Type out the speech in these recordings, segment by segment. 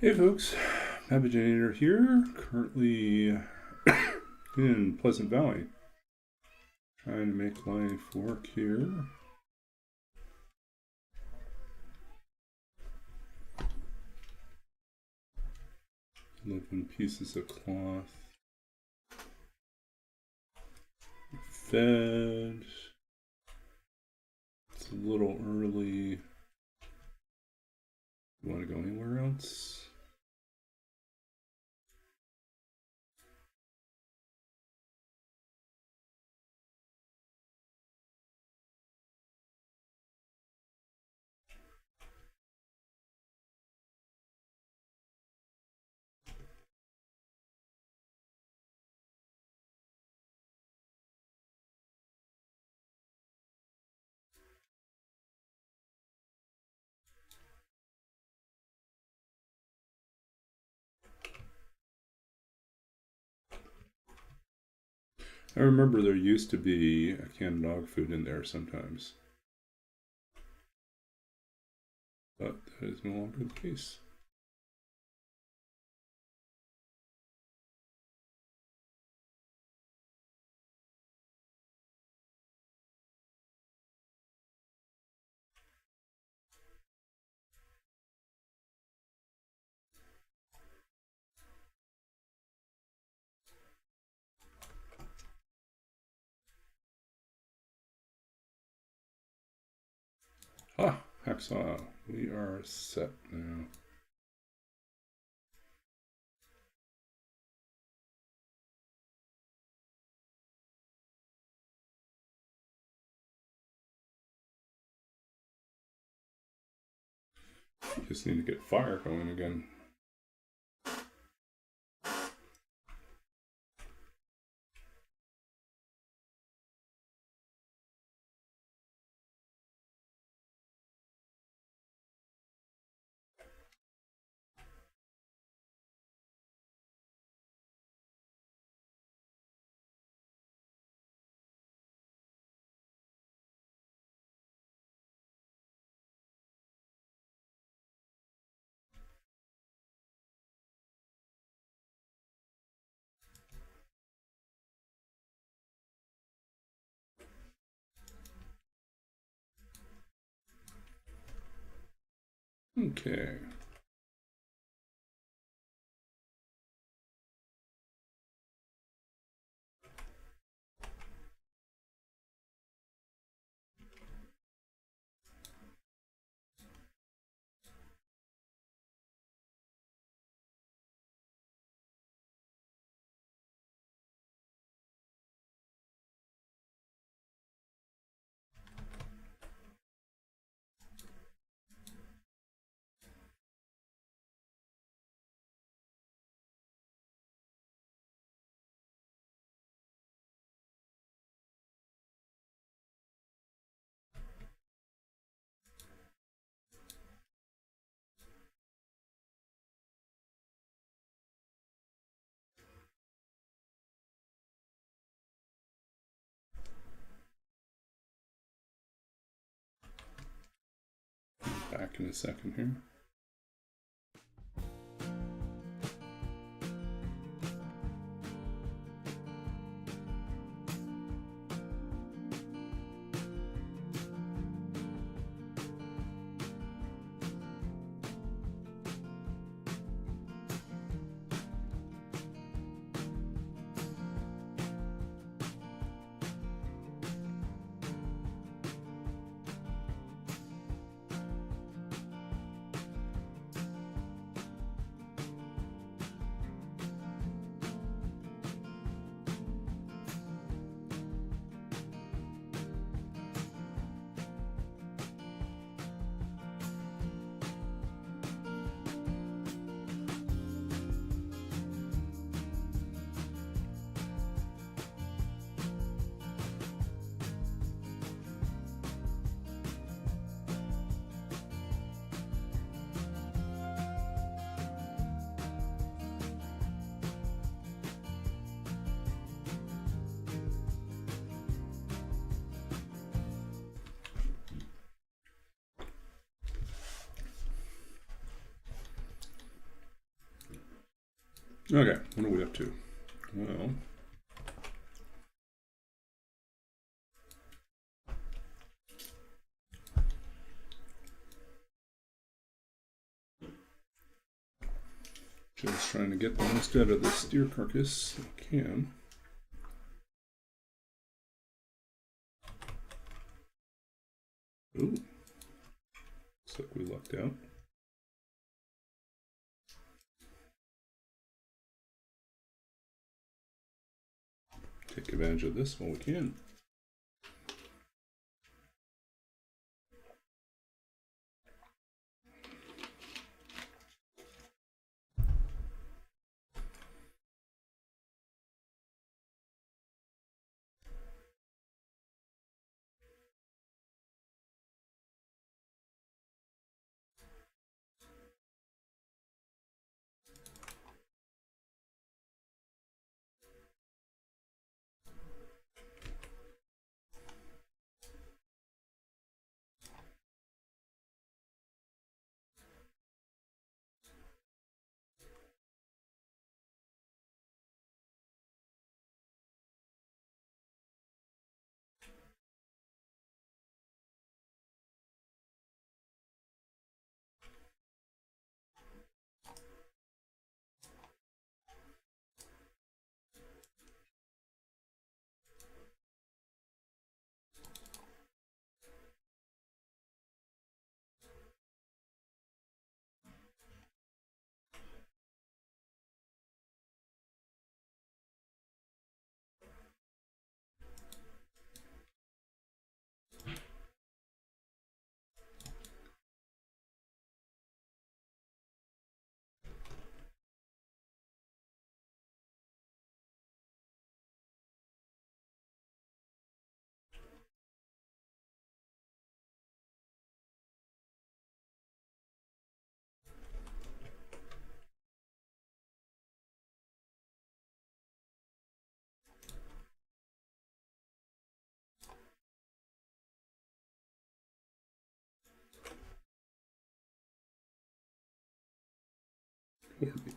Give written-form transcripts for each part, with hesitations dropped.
Hey folks, Pavaginator here, currently in Pleasant Valley, trying to make life work here. Looking pieces of cloth, fed. It's a little early. You want to go anywhere else? I remember there used to be a canned dog food in there sometimes, but that is no longer the case. Ah, hacksaw. We are set now. Just need to get fire going again. Okay. Back in a second here. Okay, what are we up to? Well, just trying to get the most out of this steer carcass I can. Ooh, looks like we lucked out. Take advantage of this while we can.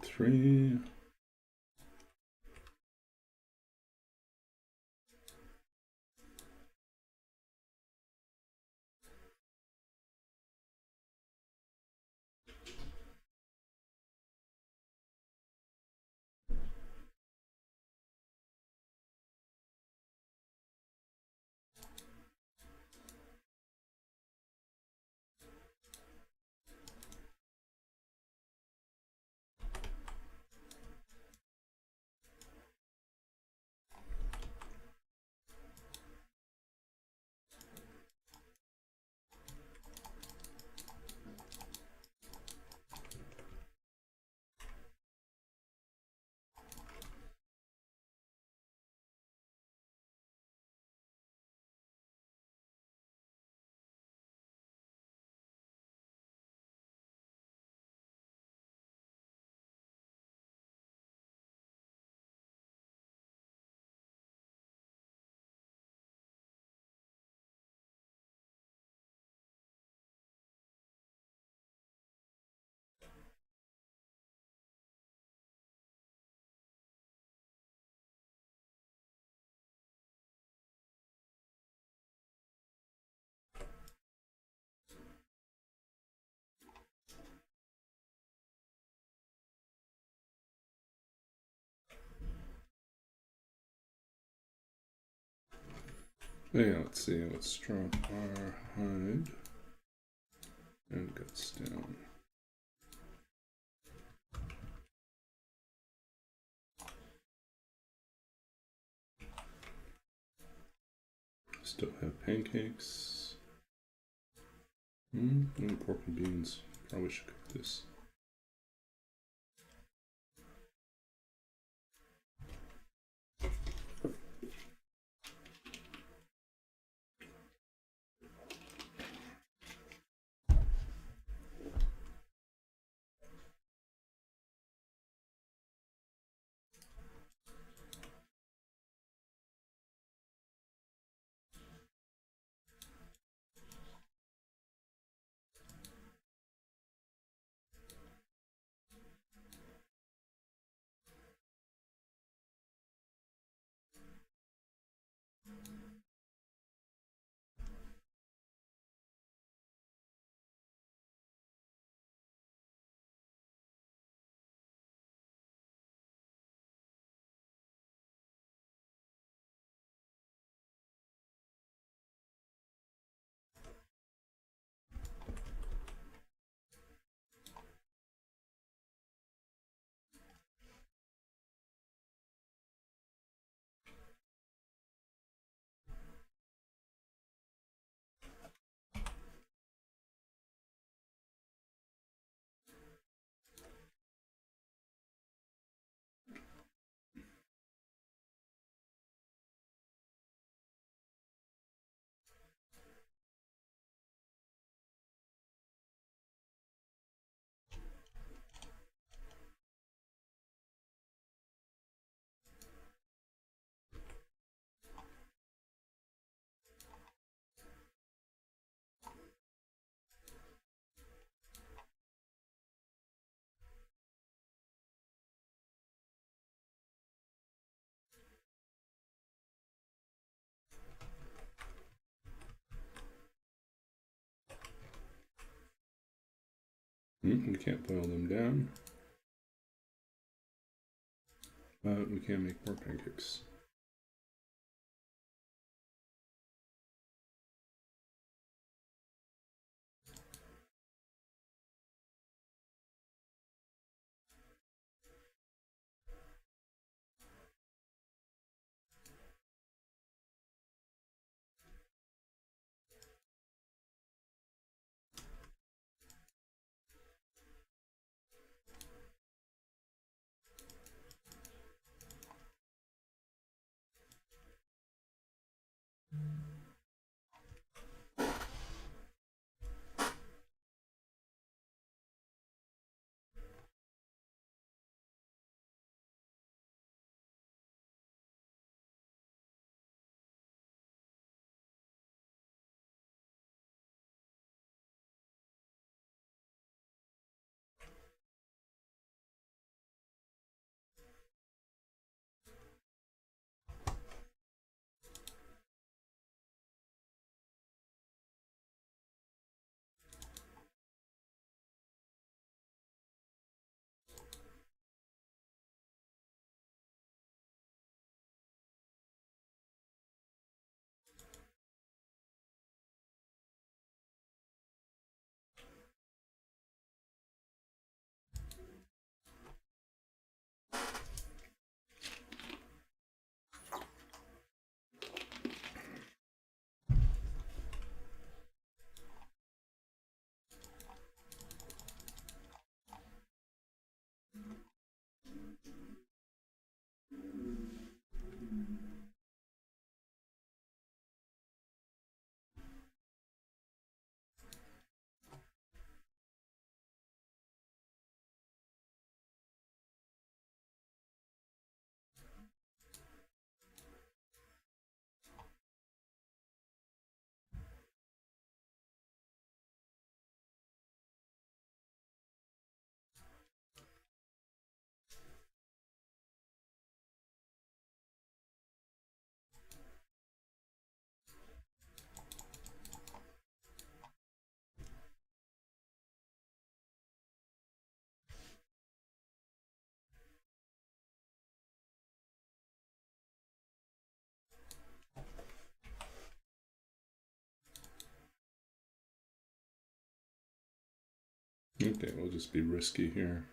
Three. Yeah, let's see. Let's drop our hide and guts down. Still have pancakes. And pork and beans. Probably should cook this. We can't boil them down, but we can make more pancakes. Okay, we'll just be risky here.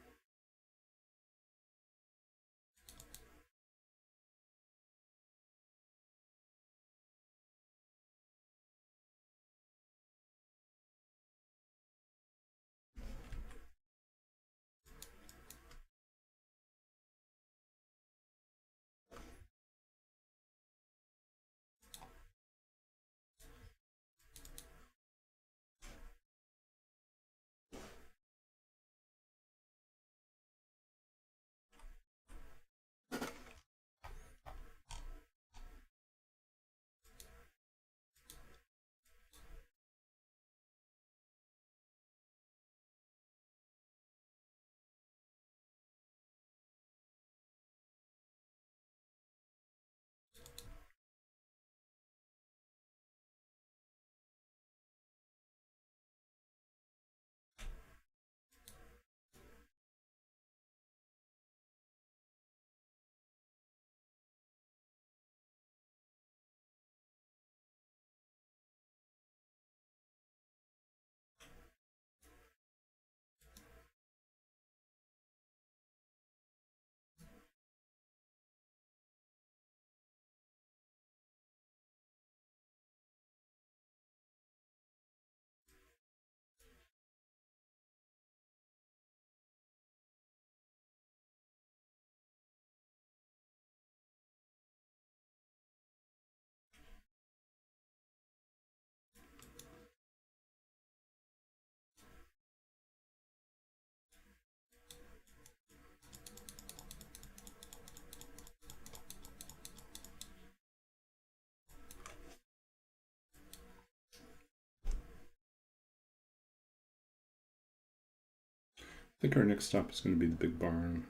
I think our next stop is going to be the big barn.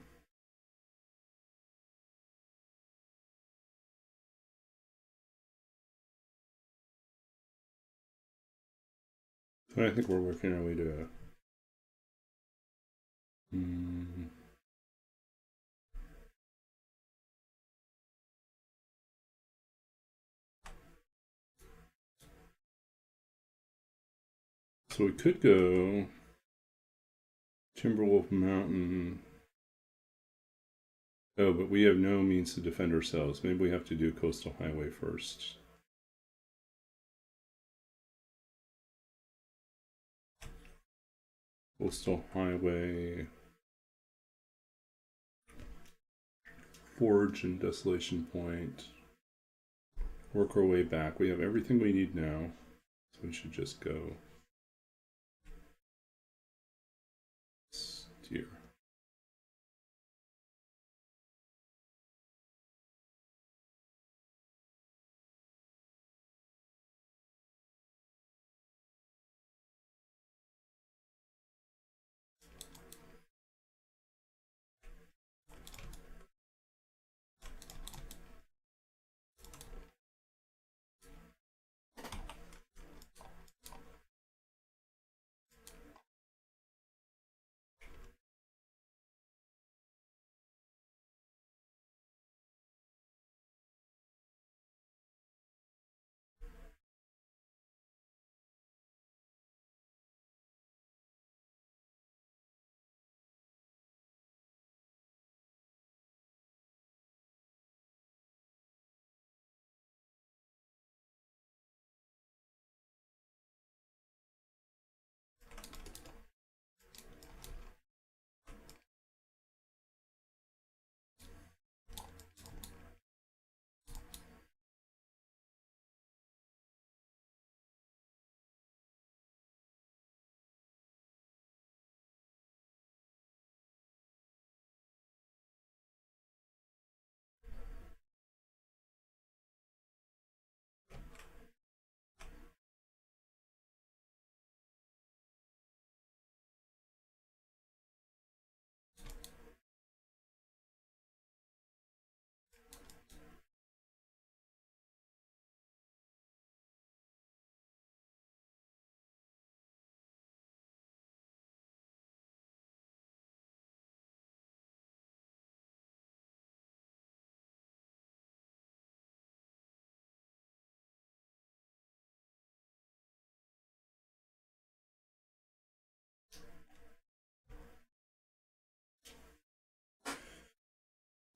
So I think we're working our way to Mm. So we could go Timberwolf Mountain. Oh, but we have no means to defend ourselves. Maybe we have to do Coastal Highway first. Coastal Highway, Forge and Desolation Point. Work our way back. We have everything we need now, so we should just go. Steer.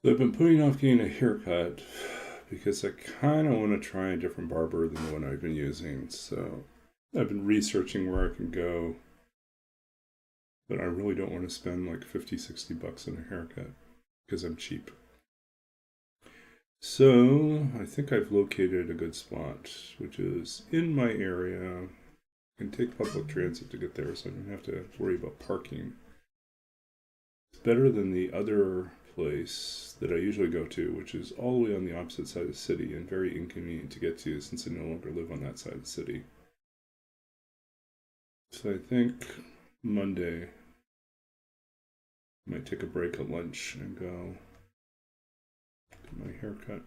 So I've been putting off getting a haircut because I kind of want to try a different barber than the one I've been using. So I've been researching where I can go, but I really don't want to spend like 50, 60 bucks on a haircut because I'm cheap. So I think I've located a good spot, which is in my area. I can take public transit to get there, so I don't have to worry about parking. It's better than the other place that I usually go to, which is all the way on the opposite side of the city and very inconvenient to get to since I no longer live on that side of the city. So I think Monday I might take a break at lunch and go get my haircut.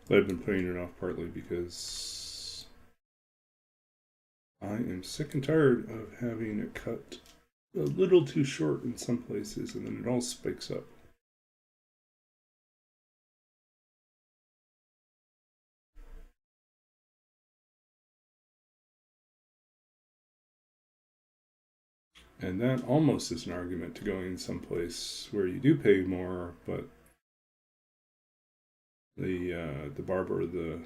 But I've been putting it off partly because I am sick and tired of having it cut a little too short in some places and then it all spikes up. And that almost is an argument to going someplace where you do pay more, but the barber, the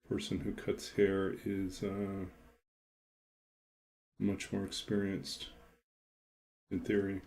person who cuts hair, is much more experienced in theory.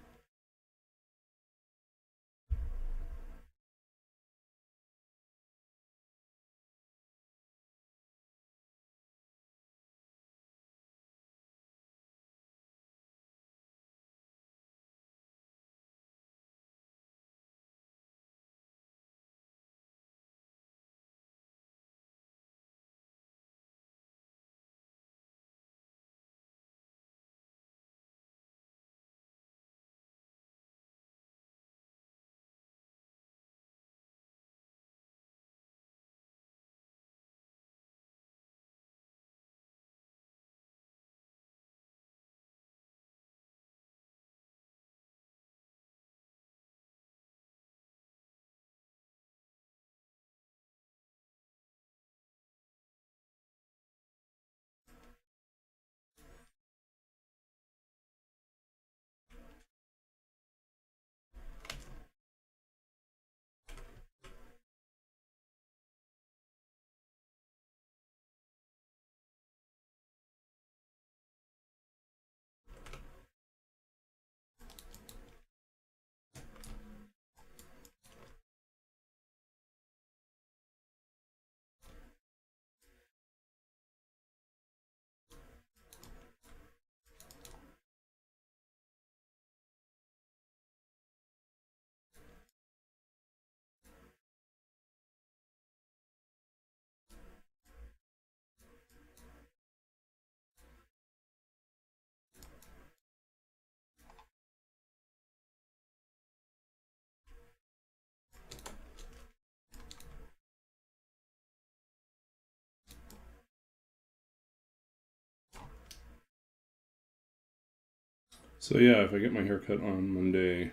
So yeah, if I get my haircut on Monday,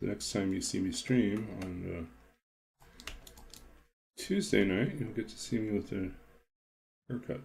the next time you see me stream on Tuesday night, you'll get to see me with a haircut.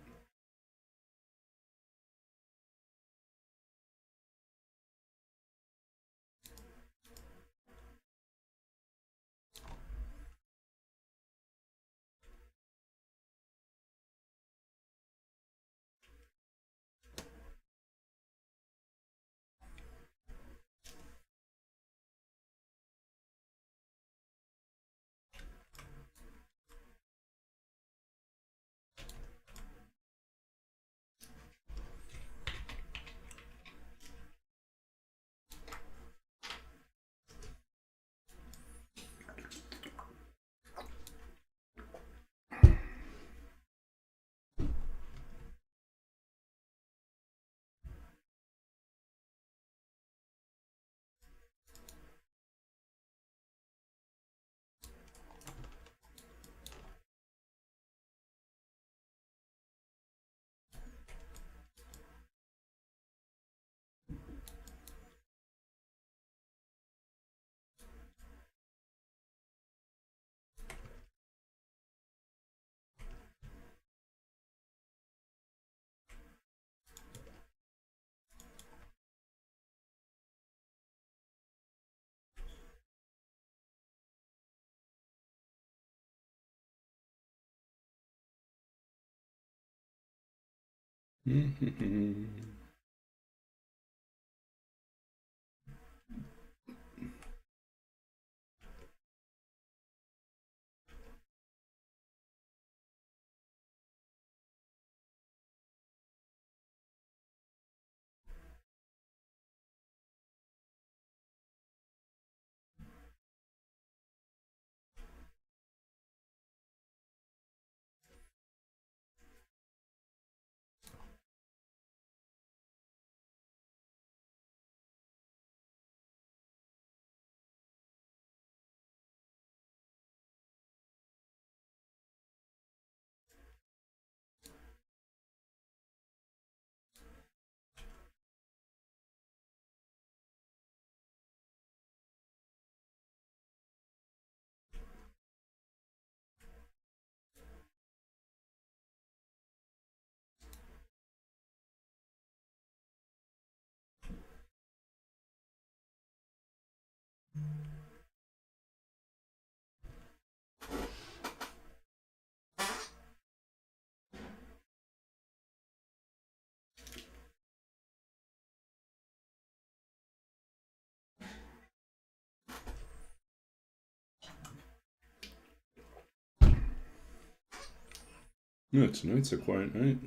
No, tonight's a quiet night.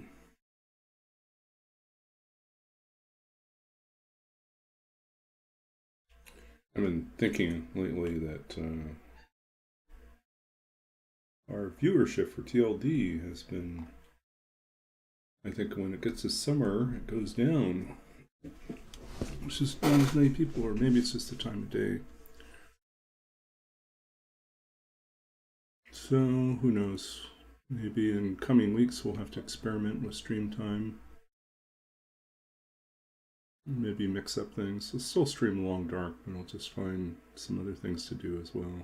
I've been thinking lately that our viewership for TLD has been, I think when it gets to summer, it goes down. It's just not as many people, or maybe it's just the time of day. So, who knows? Maybe in coming weeks we'll have to experiment with stream time. Maybe mix up things. I'll still stream Long Dark, but I'll just find some other things to do as well.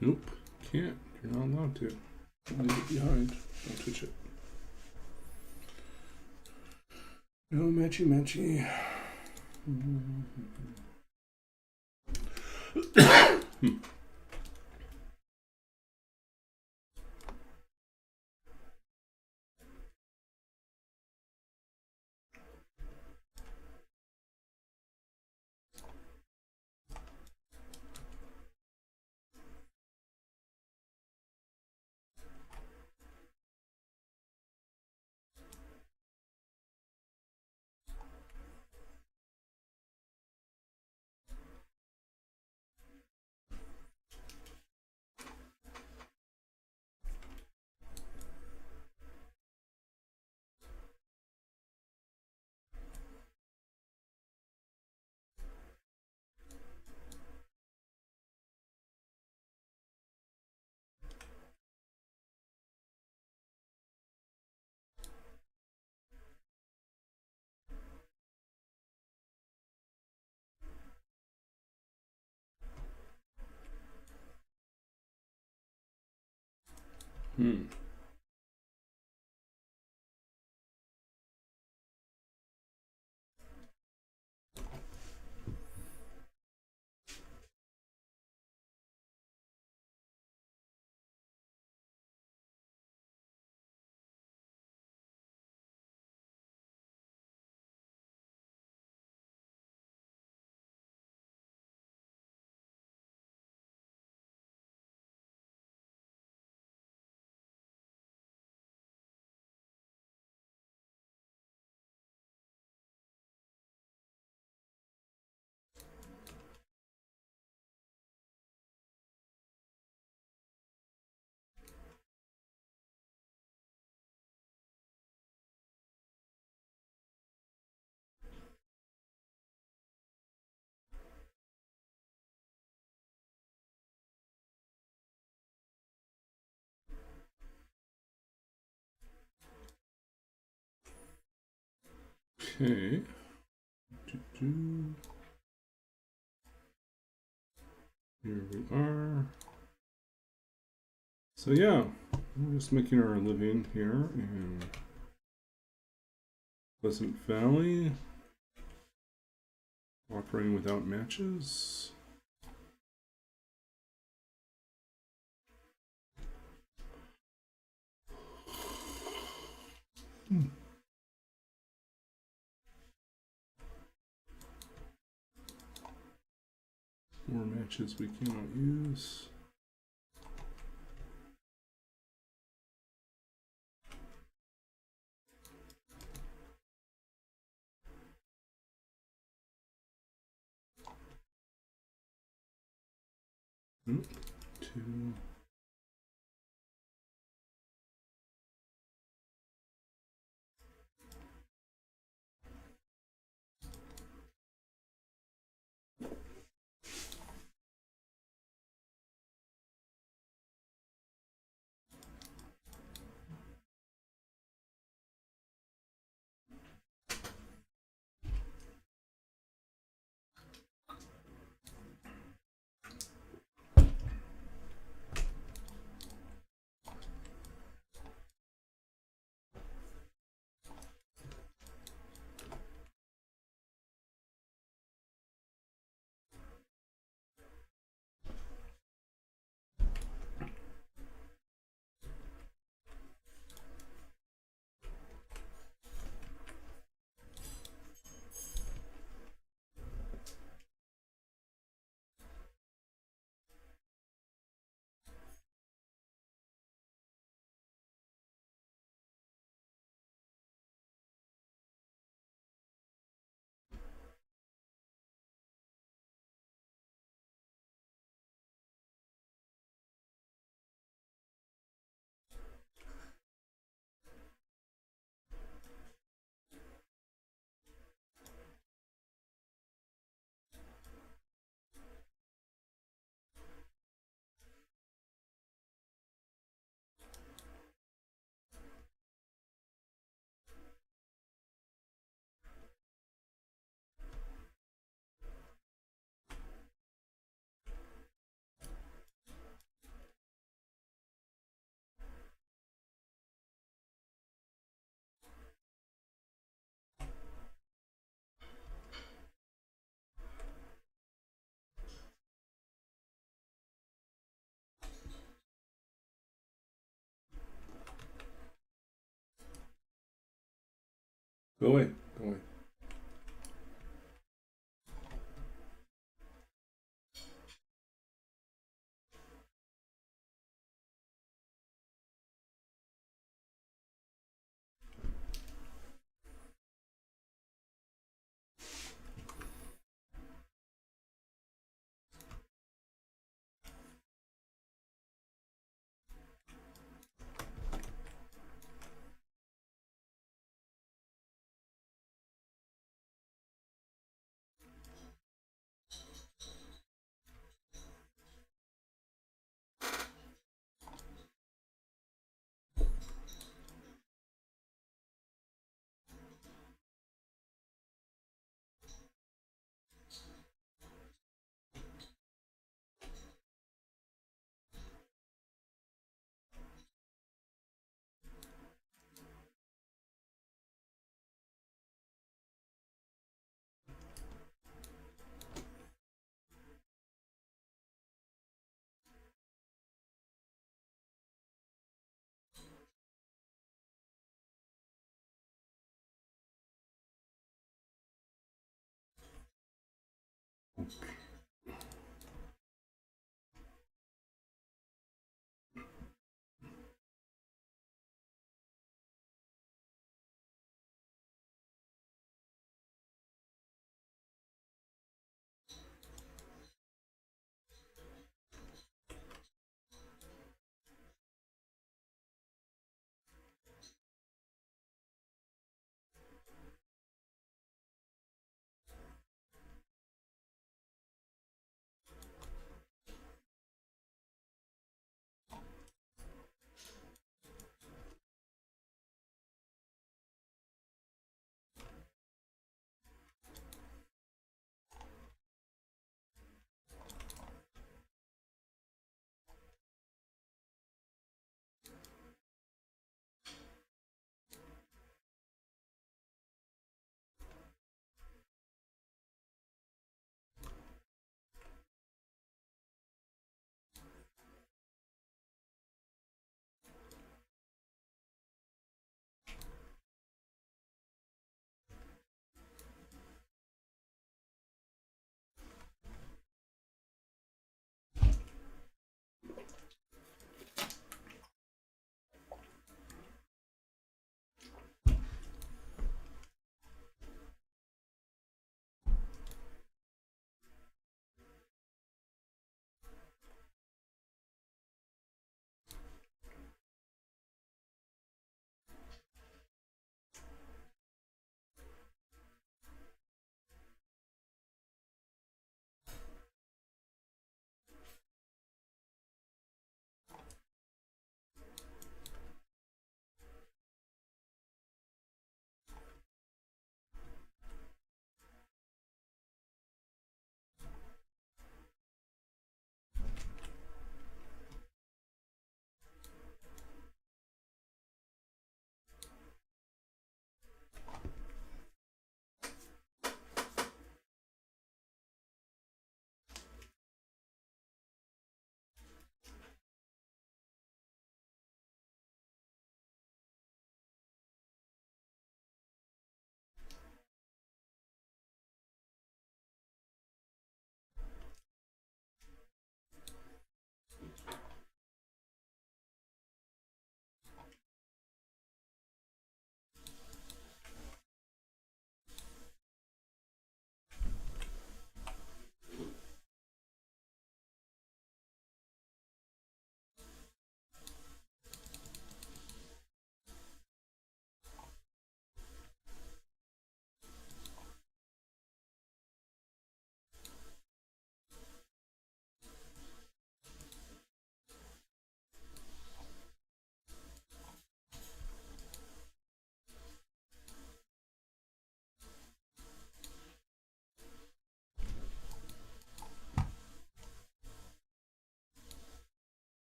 Nope, can't. You're not allowed to. Leave it behind. Don't touch it. No matchy matchy. Okay. Here we are. So yeah, we're just making our living here in Pleasant Valley. Operating without matches. More matches we cannot use. Two. Go away. Go away.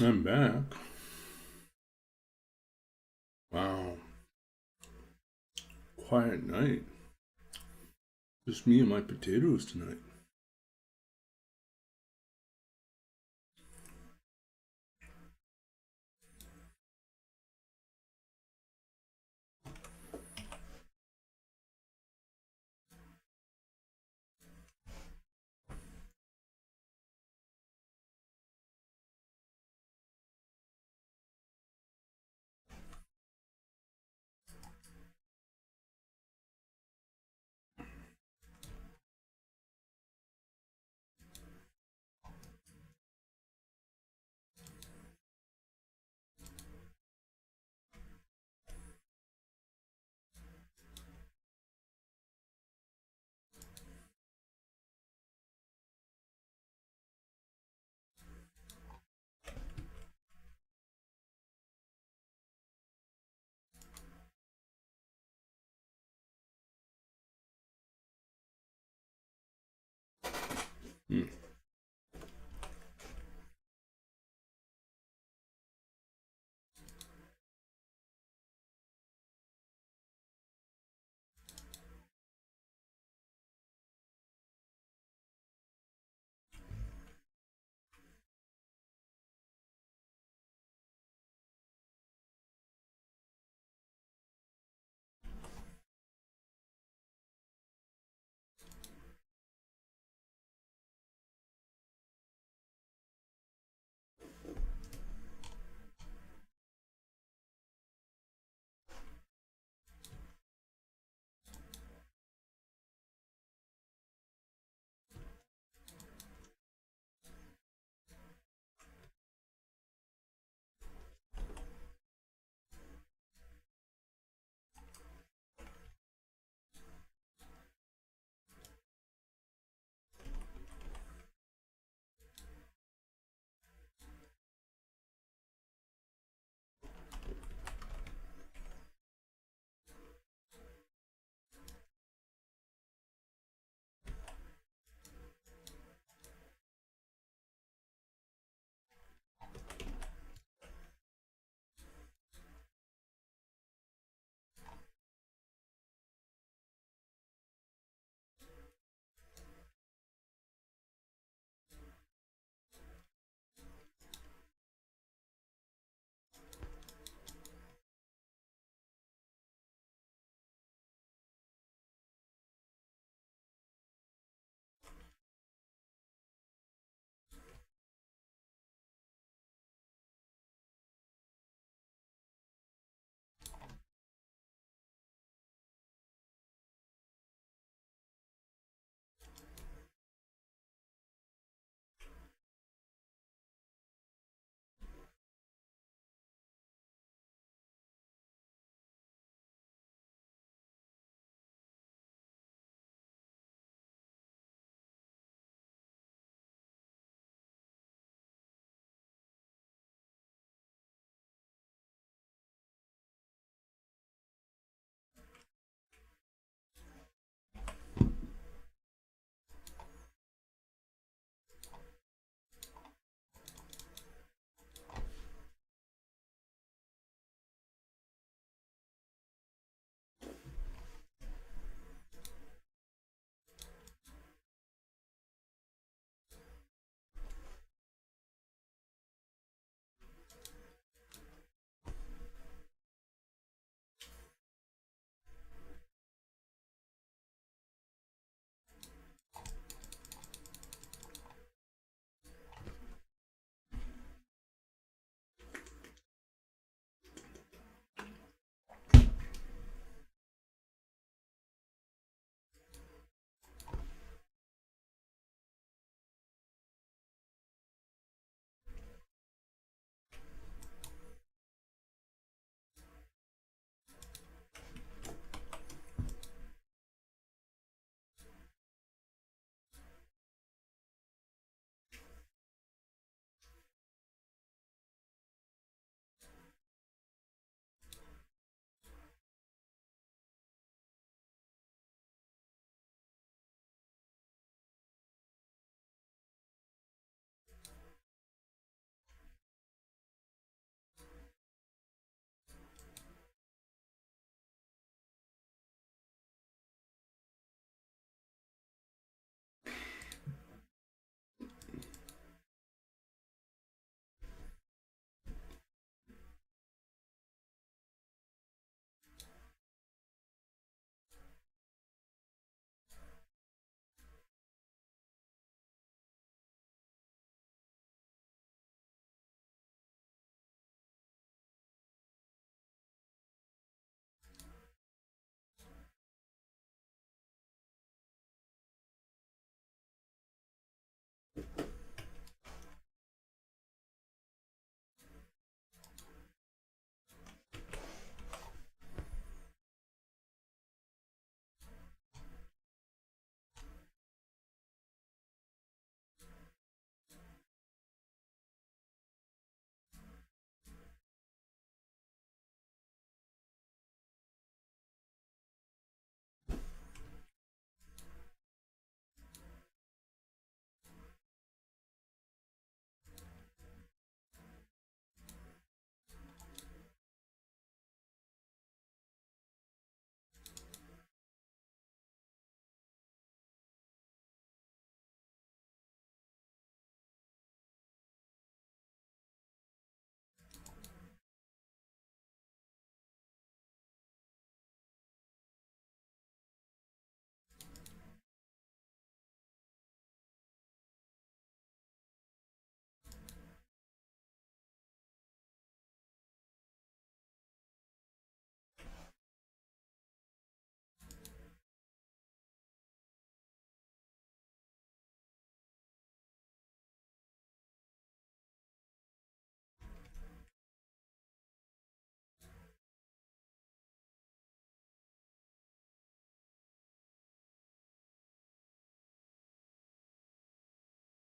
I'm back. Wow. Quiet night. Just me and my potatoes tonight.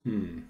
Hmm.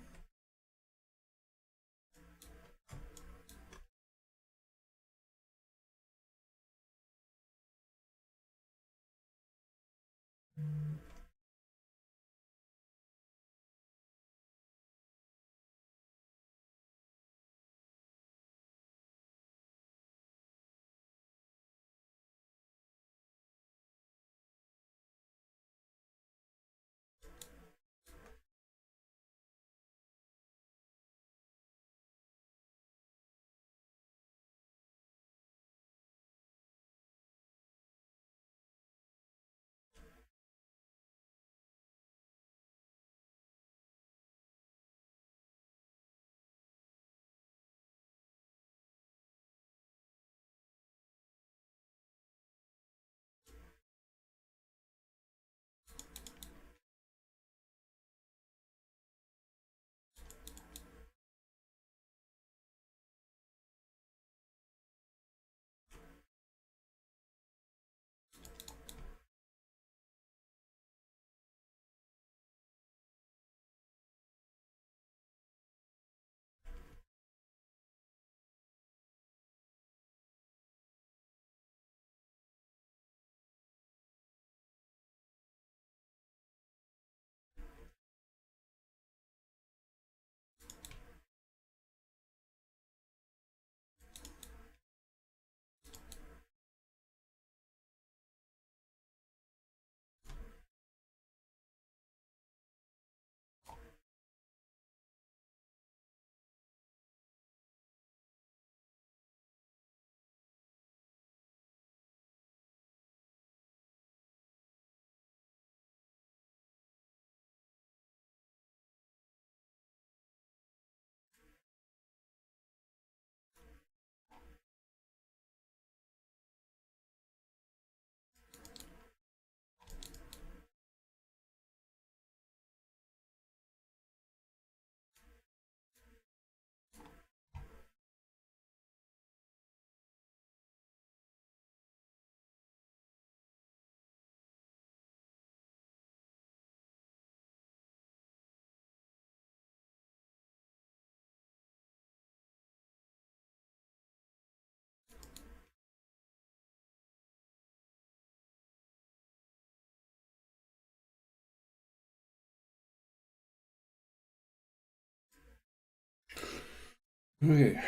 Okay.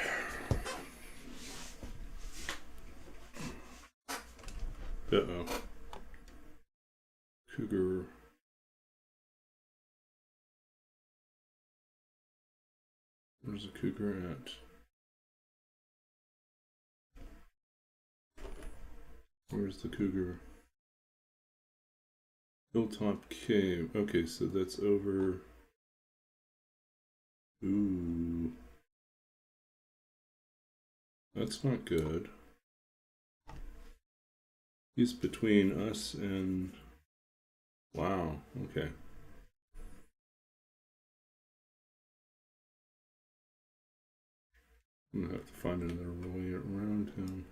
Uh-oh. Cougar. Where's the cougar at? Where's the cougar? Hilltop Cave. Okay, so that's over. Ooh. That's not good. He's between us and. Wow, okay. I'm gonna have to find another way around him.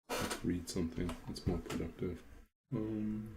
Let's read something that's more productive. Um.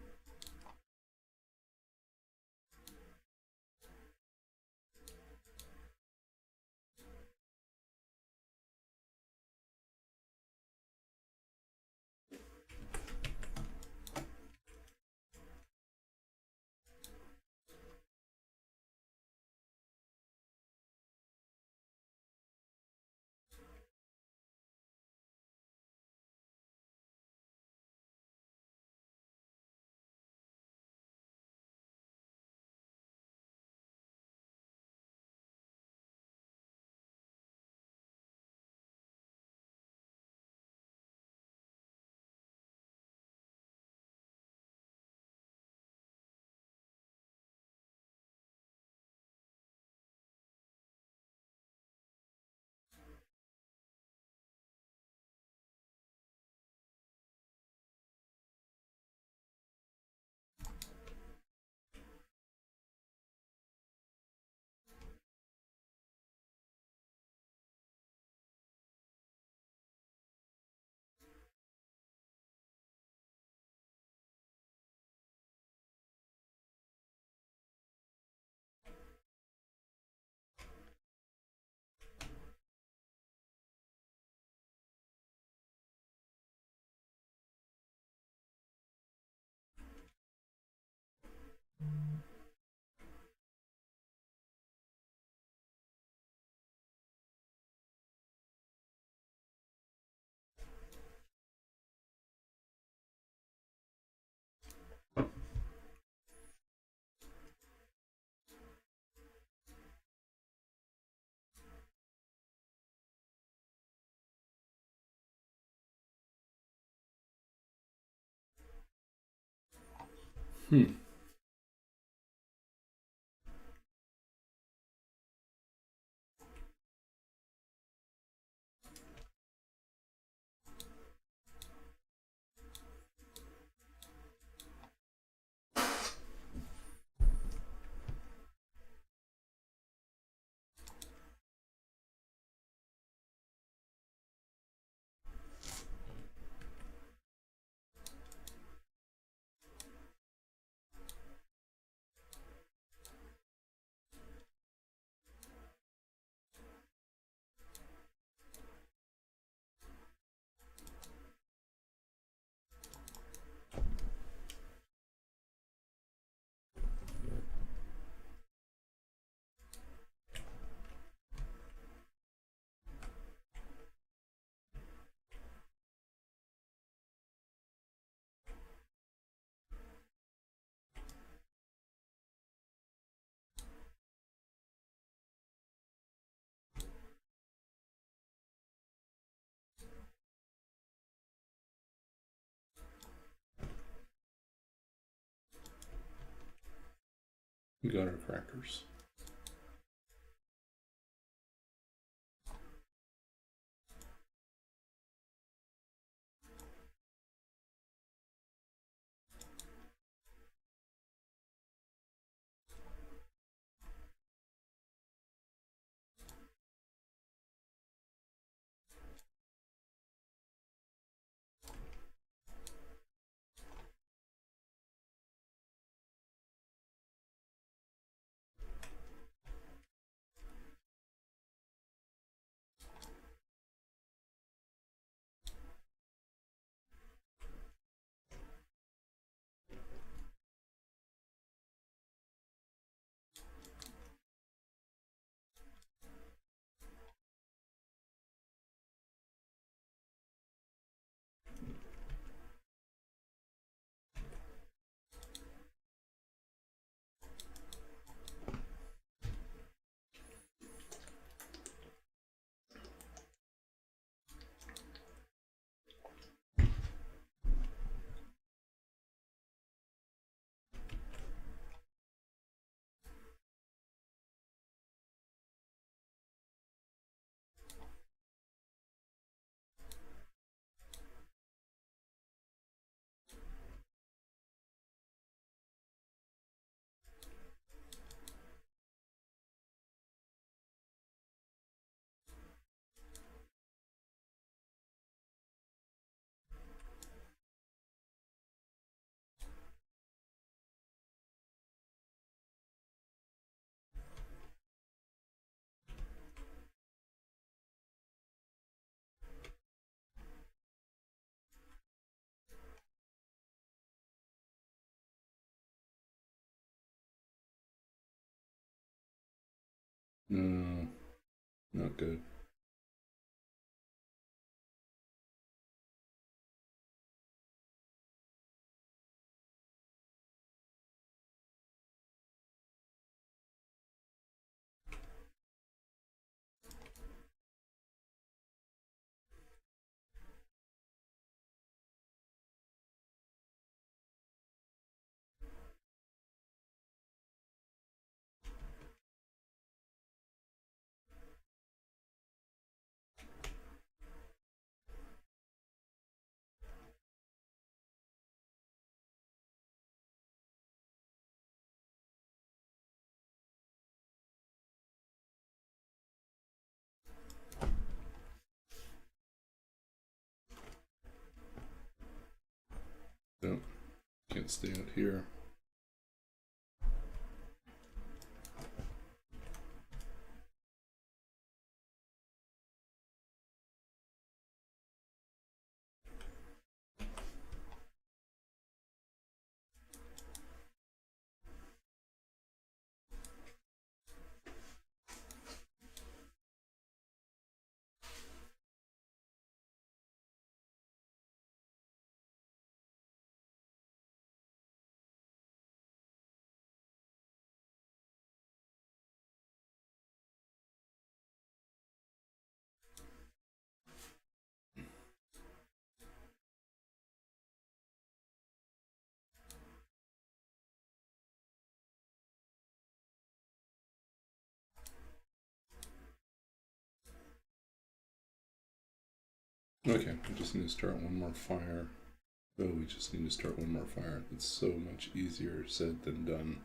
Hmm. We got our crackers. No, not good. No, can't stay out here. Okay, we just need to start one more fire. Oh, we just need to start one more fire. It's so much easier said than done.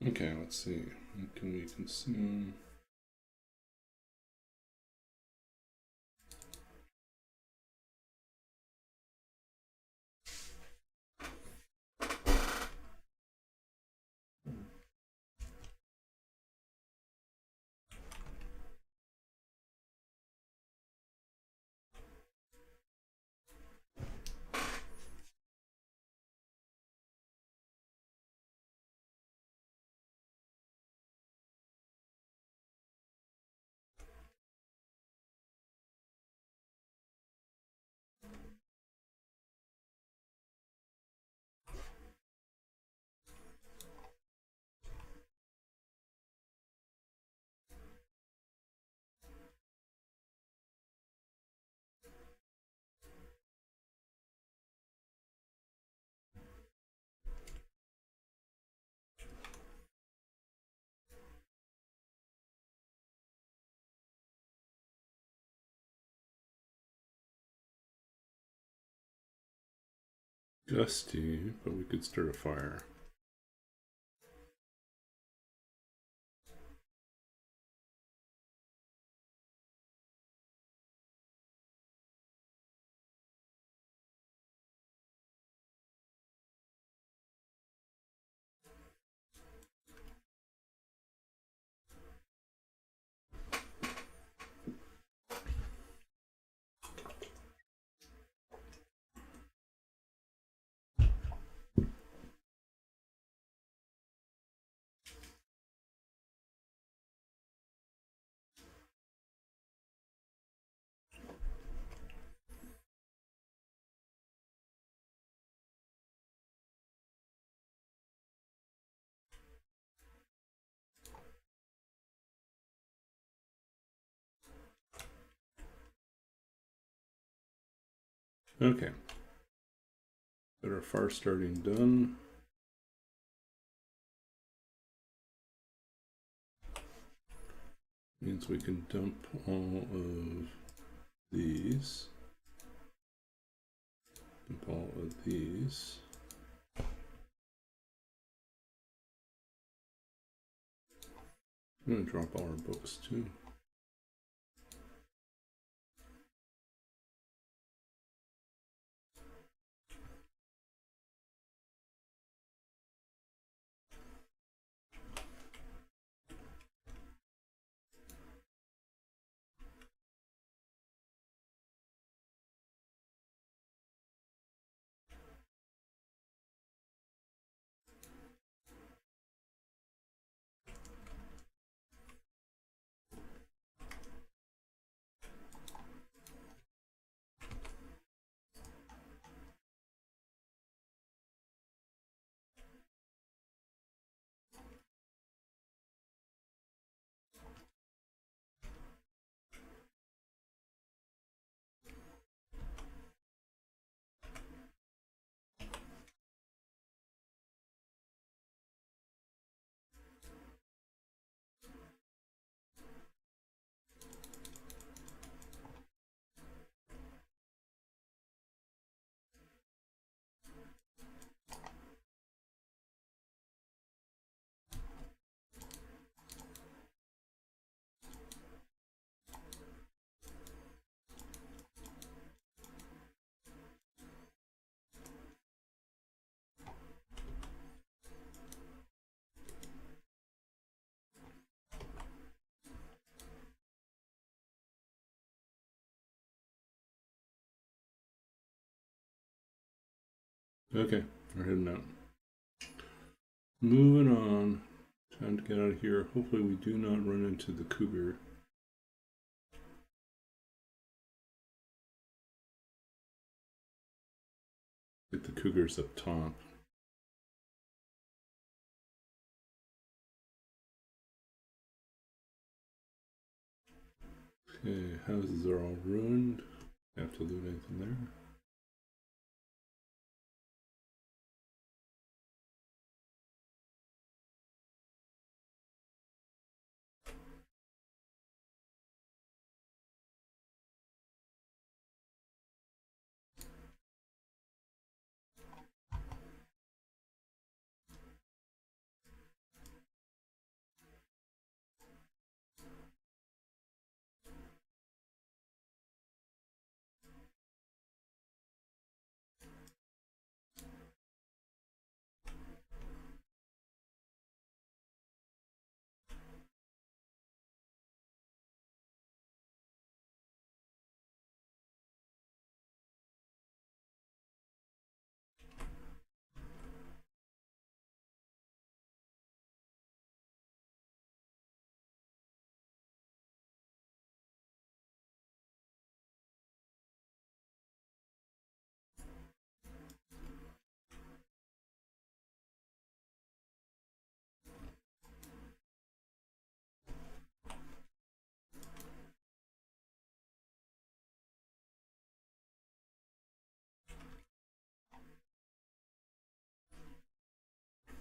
Okay, let's see. What can we consume? Gusty, but we could start a fire. Okay. Got our fire starting done. Means we can dump all of these. Dump all of these. I'm going to drop all our books too. Okay, we're heading out. Moving on. Time to get out of here. Hopefully we do not run into the cougar. Get the cougars up top. Okay, houses are all ruined. Have to loot anything there.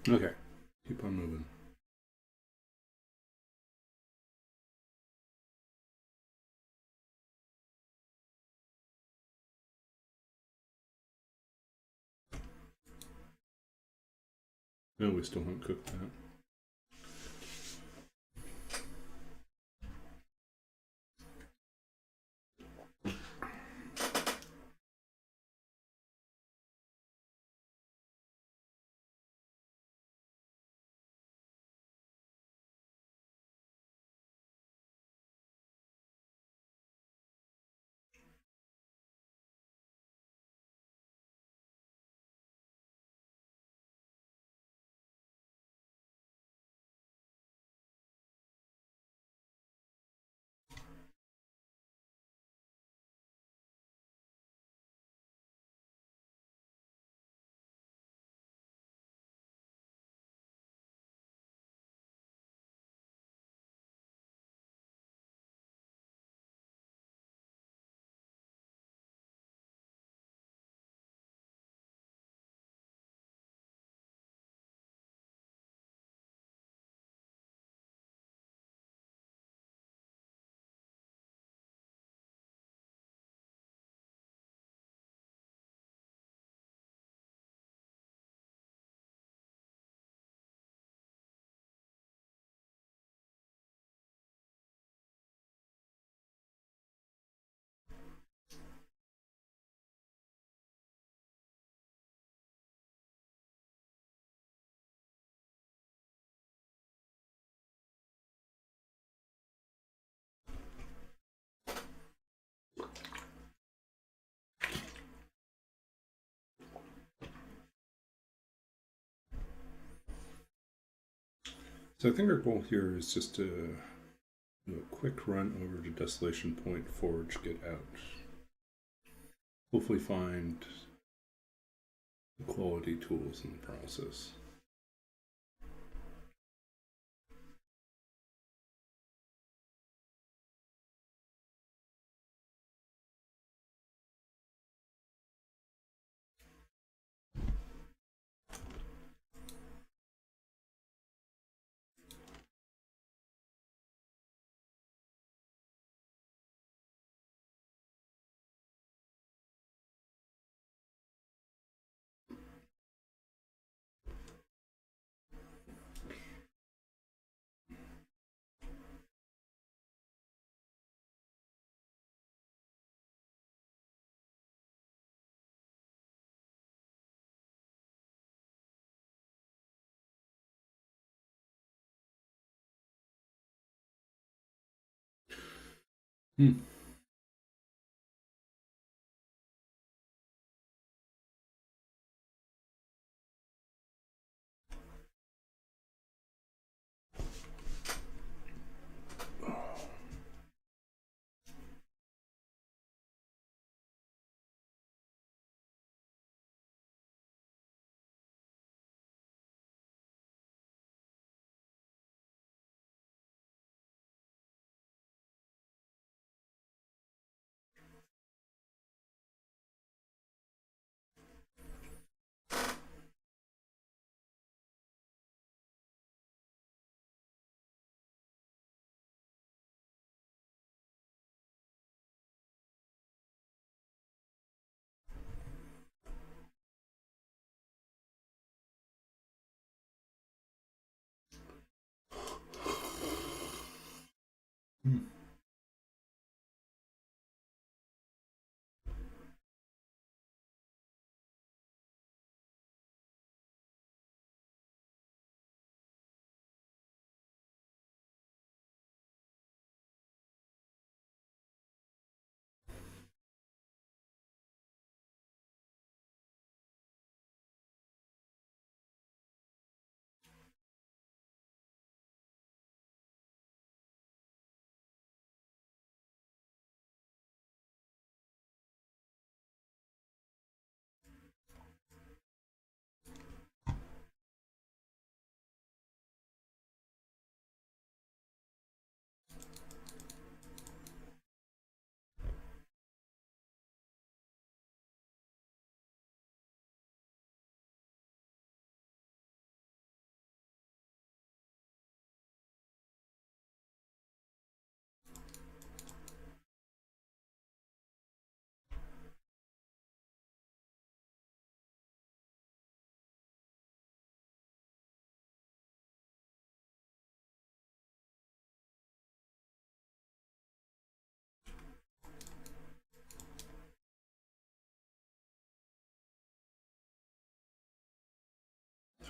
Okay, keep on moving. No, we still haven't cooked that. So I think our goal here is just to do a quick run over to Desolation Point, forge, get out. Hopefully find quality tools in the process. Hmm. Hmm.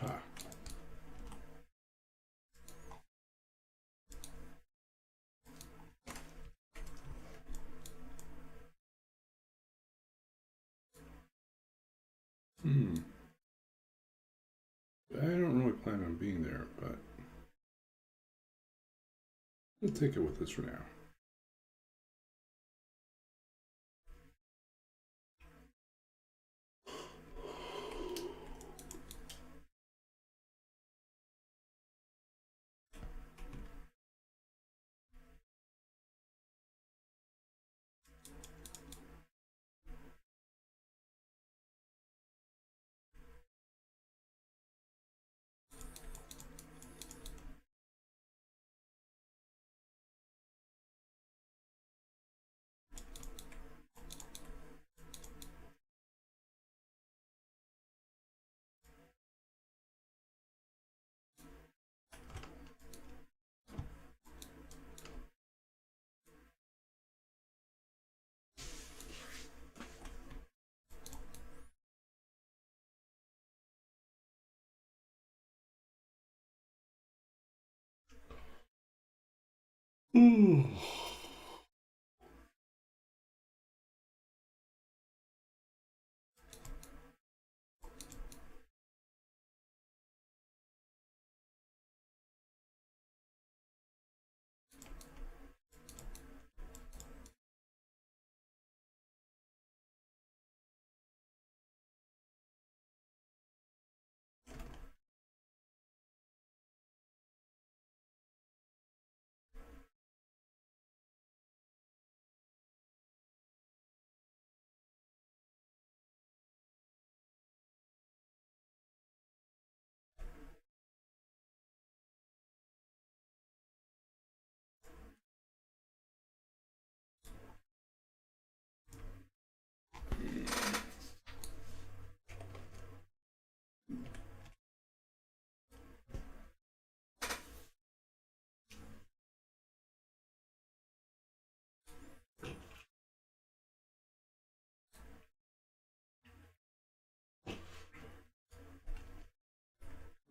Ha. Hmm. I don't really plan on being there, but we'll take it with us for now.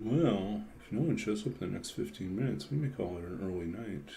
Well, if no one shows up in the next 15 minutes, we may call it an early night.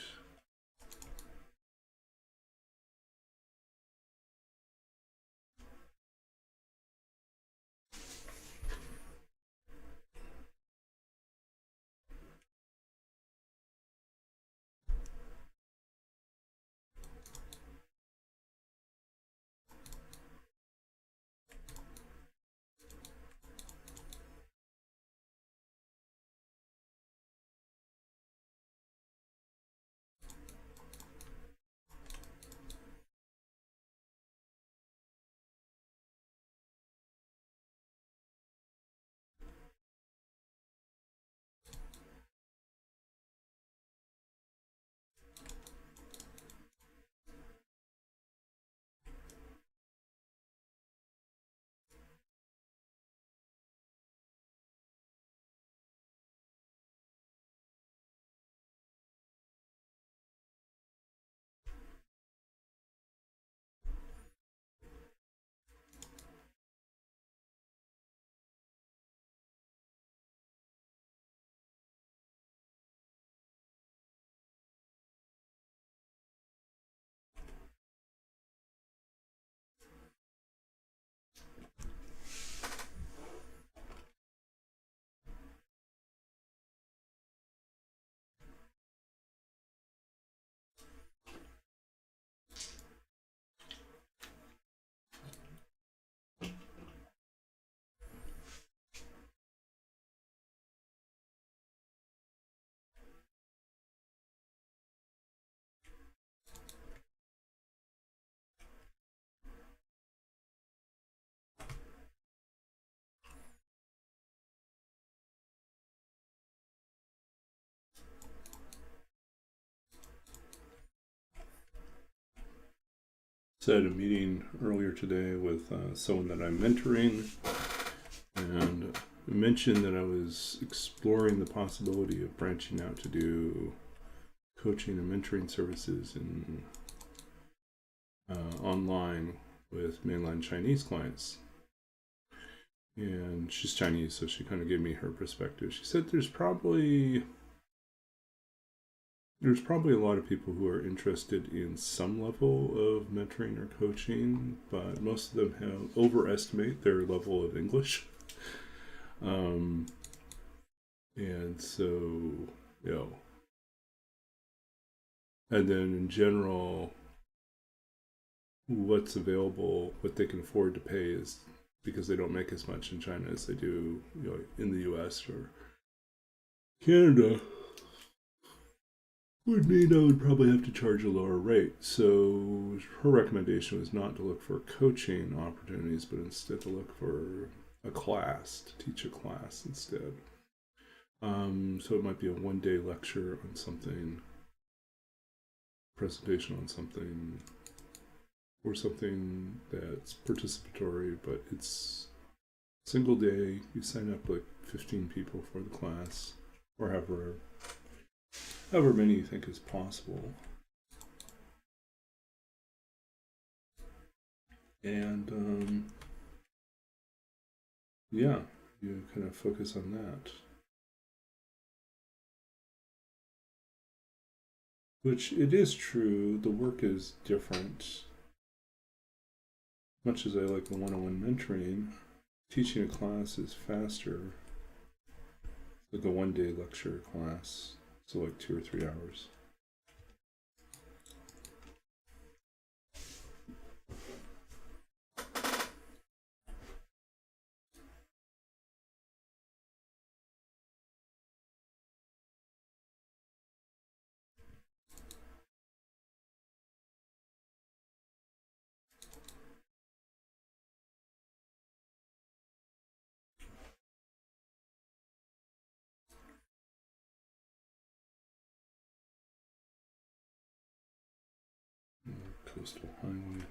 So I had a meeting earlier today with someone that I'm mentoring, and I mentioned that I was exploring the possibility of branching out to do coaching and mentoring services in online with mainland Chinese clients. And she's Chinese, so she kind of gave me her perspective. She said there's probably a lot of people who are interested in some level of mentoring or coaching, but most of them have overestimate their level of English. And so, you know, and then in general, what's available, what they can afford to pay is because they don't make as much in China as they do, you know, in the US or Canada, would mean I would probably have to charge a lower rate. So her recommendation was not to look for coaching opportunities, but instead to look for a class, to teach a class instead. So it might be a one-day lecture on something, presentation on something, or something that's participatory, but it's single day. You sign up like 15 people for the class, or however many you think is possible. And yeah, you kind of focus on that. Which it is true, the work is different. Much as I like the one-on-one mentoring, teaching a class is faster. Like a one-day lecture class, so like 2 or 3 hours. Coastal highway.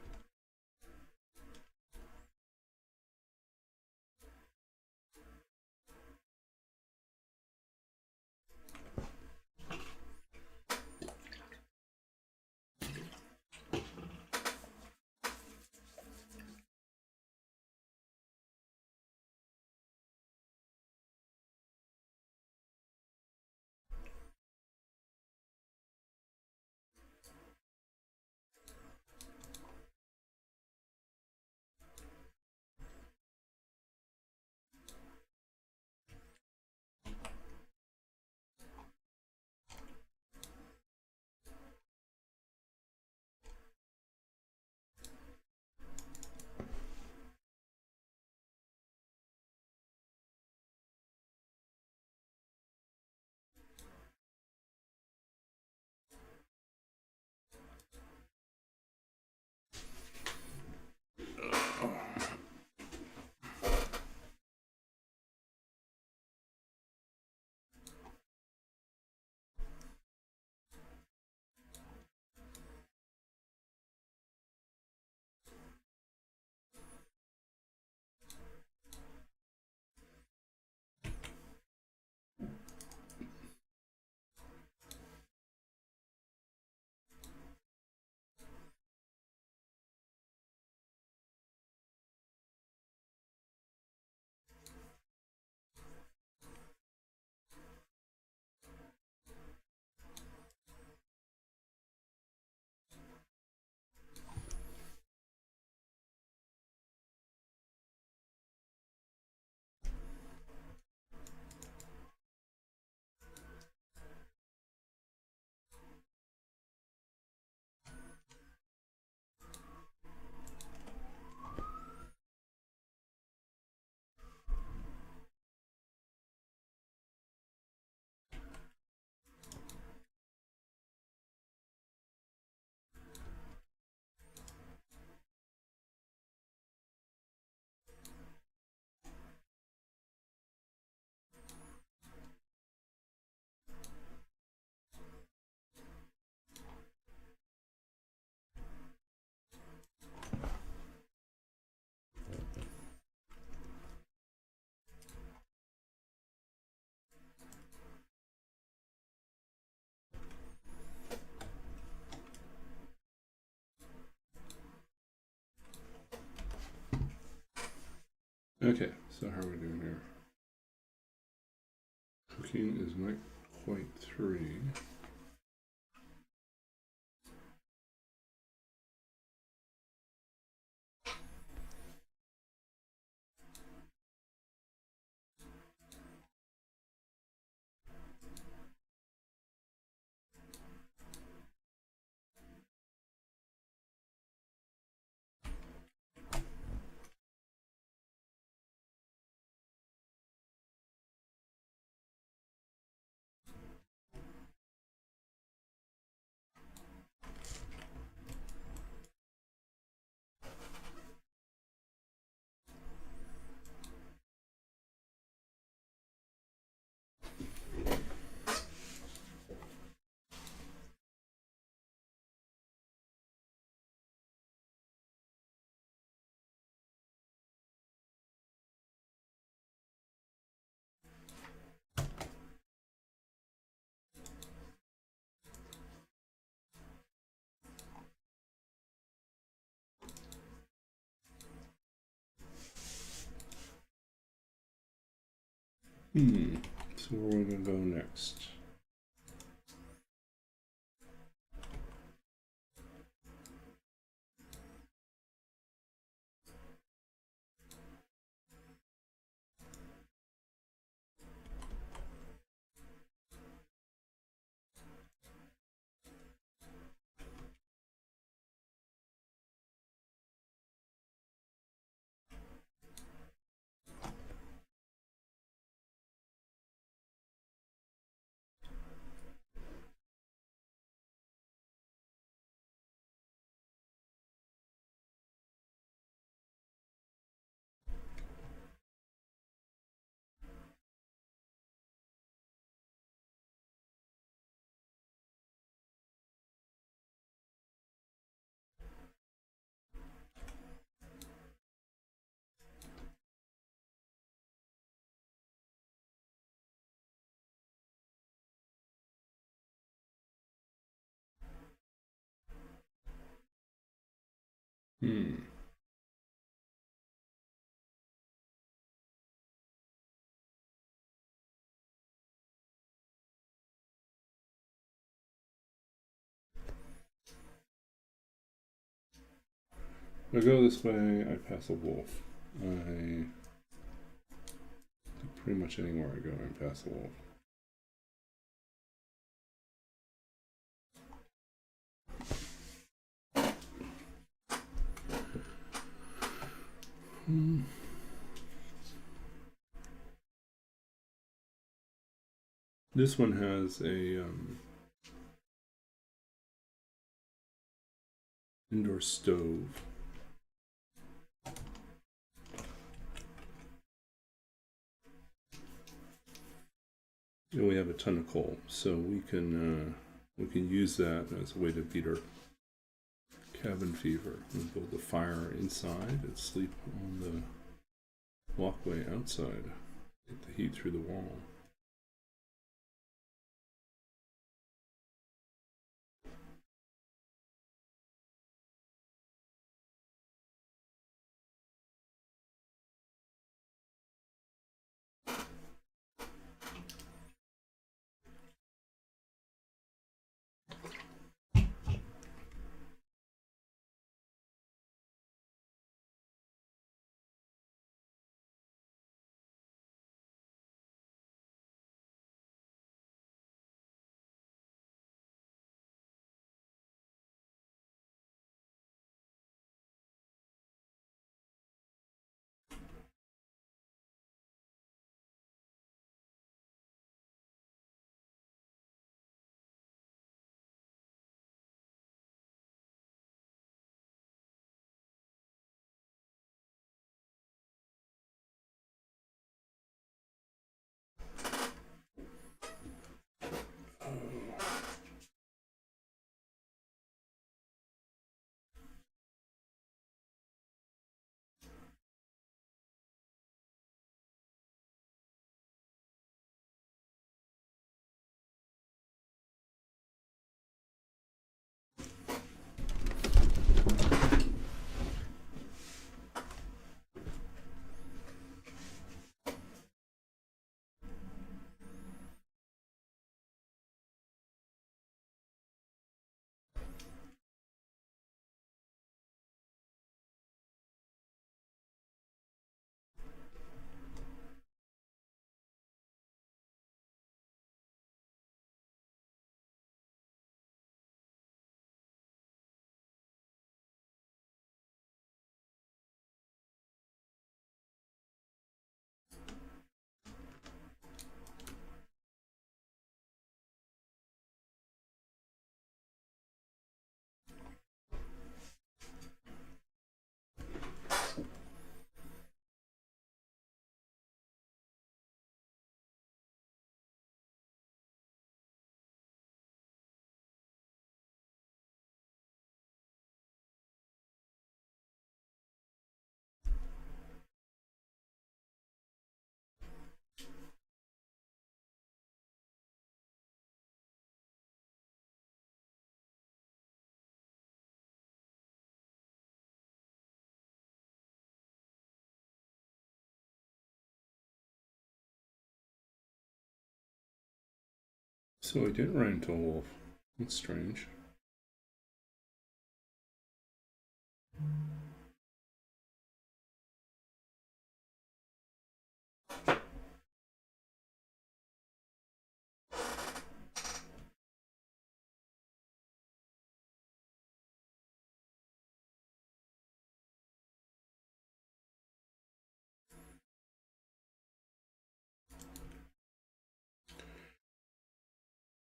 Okay, so how are we doing here? Cooking is not quite 3. So where are we going to go next? Hmm. If I go this way, I pass a wolf. Pretty much anywhere I go, I pass a wolf. This one has a indoor stove. And we have a ton of coal, so we can use that as a way to beat our cabin fever. We build a fire inside and sleep on the walkway outside. Get the heat through the wall. So I didn't run into a wolf. That's strange.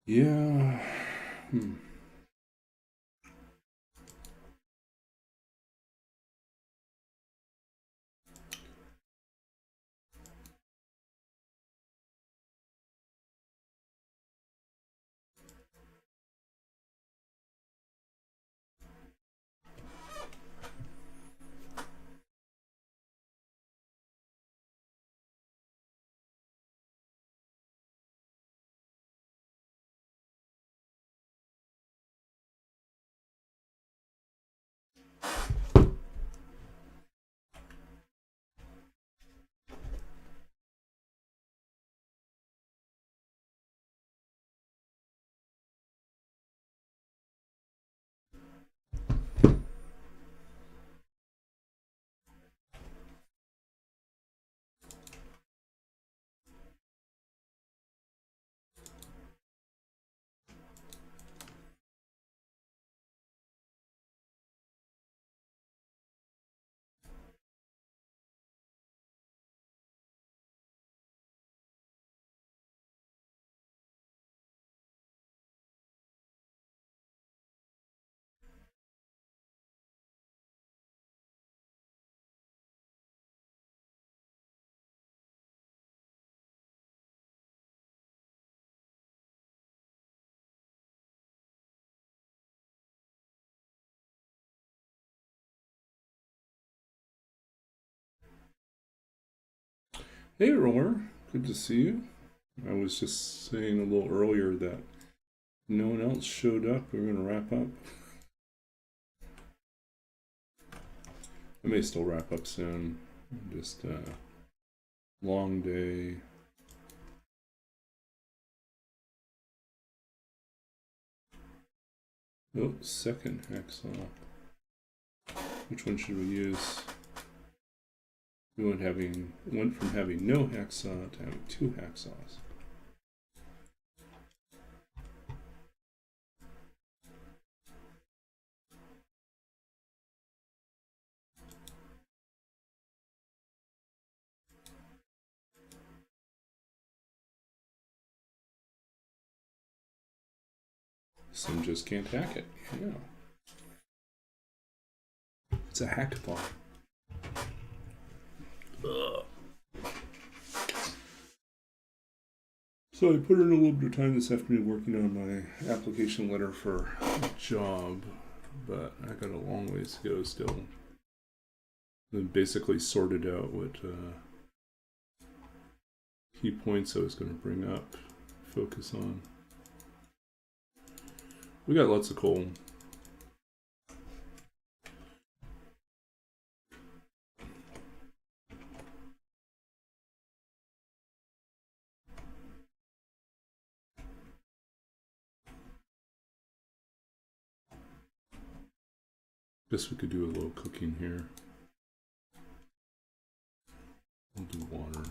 Yeah. Hey, Roller. Good to see you. I was just saying a little earlier that no one else showed up. We're going to wrap up. I may still wrap up soon. Just long day. Oh, second hacksaw. Which one should we use? We went from having no hacksaw to having 2 hacksaws. Some just can't hack it. Yeah. It's a hackathon. So I put in a little bit of time this afternoon working on my application letter for a job, but I got a long ways to go still. I basically sorted out what key points I was going to bring up, focus on. We got lots of coal. Guess we could do a little cooking here. We'll do water.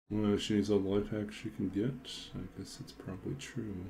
Well, she needs all the life hacks she can get. I guess it's probably true.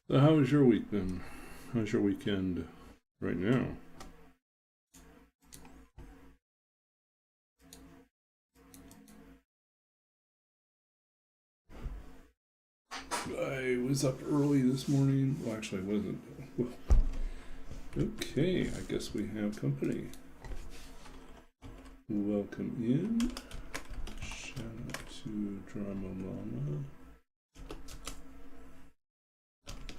So how has your week been? How's your weekend right now? I was up early this morning. Well, actually, I wasn't. Okay, I guess we have company. Welcome in. Shout out to Drama Llama.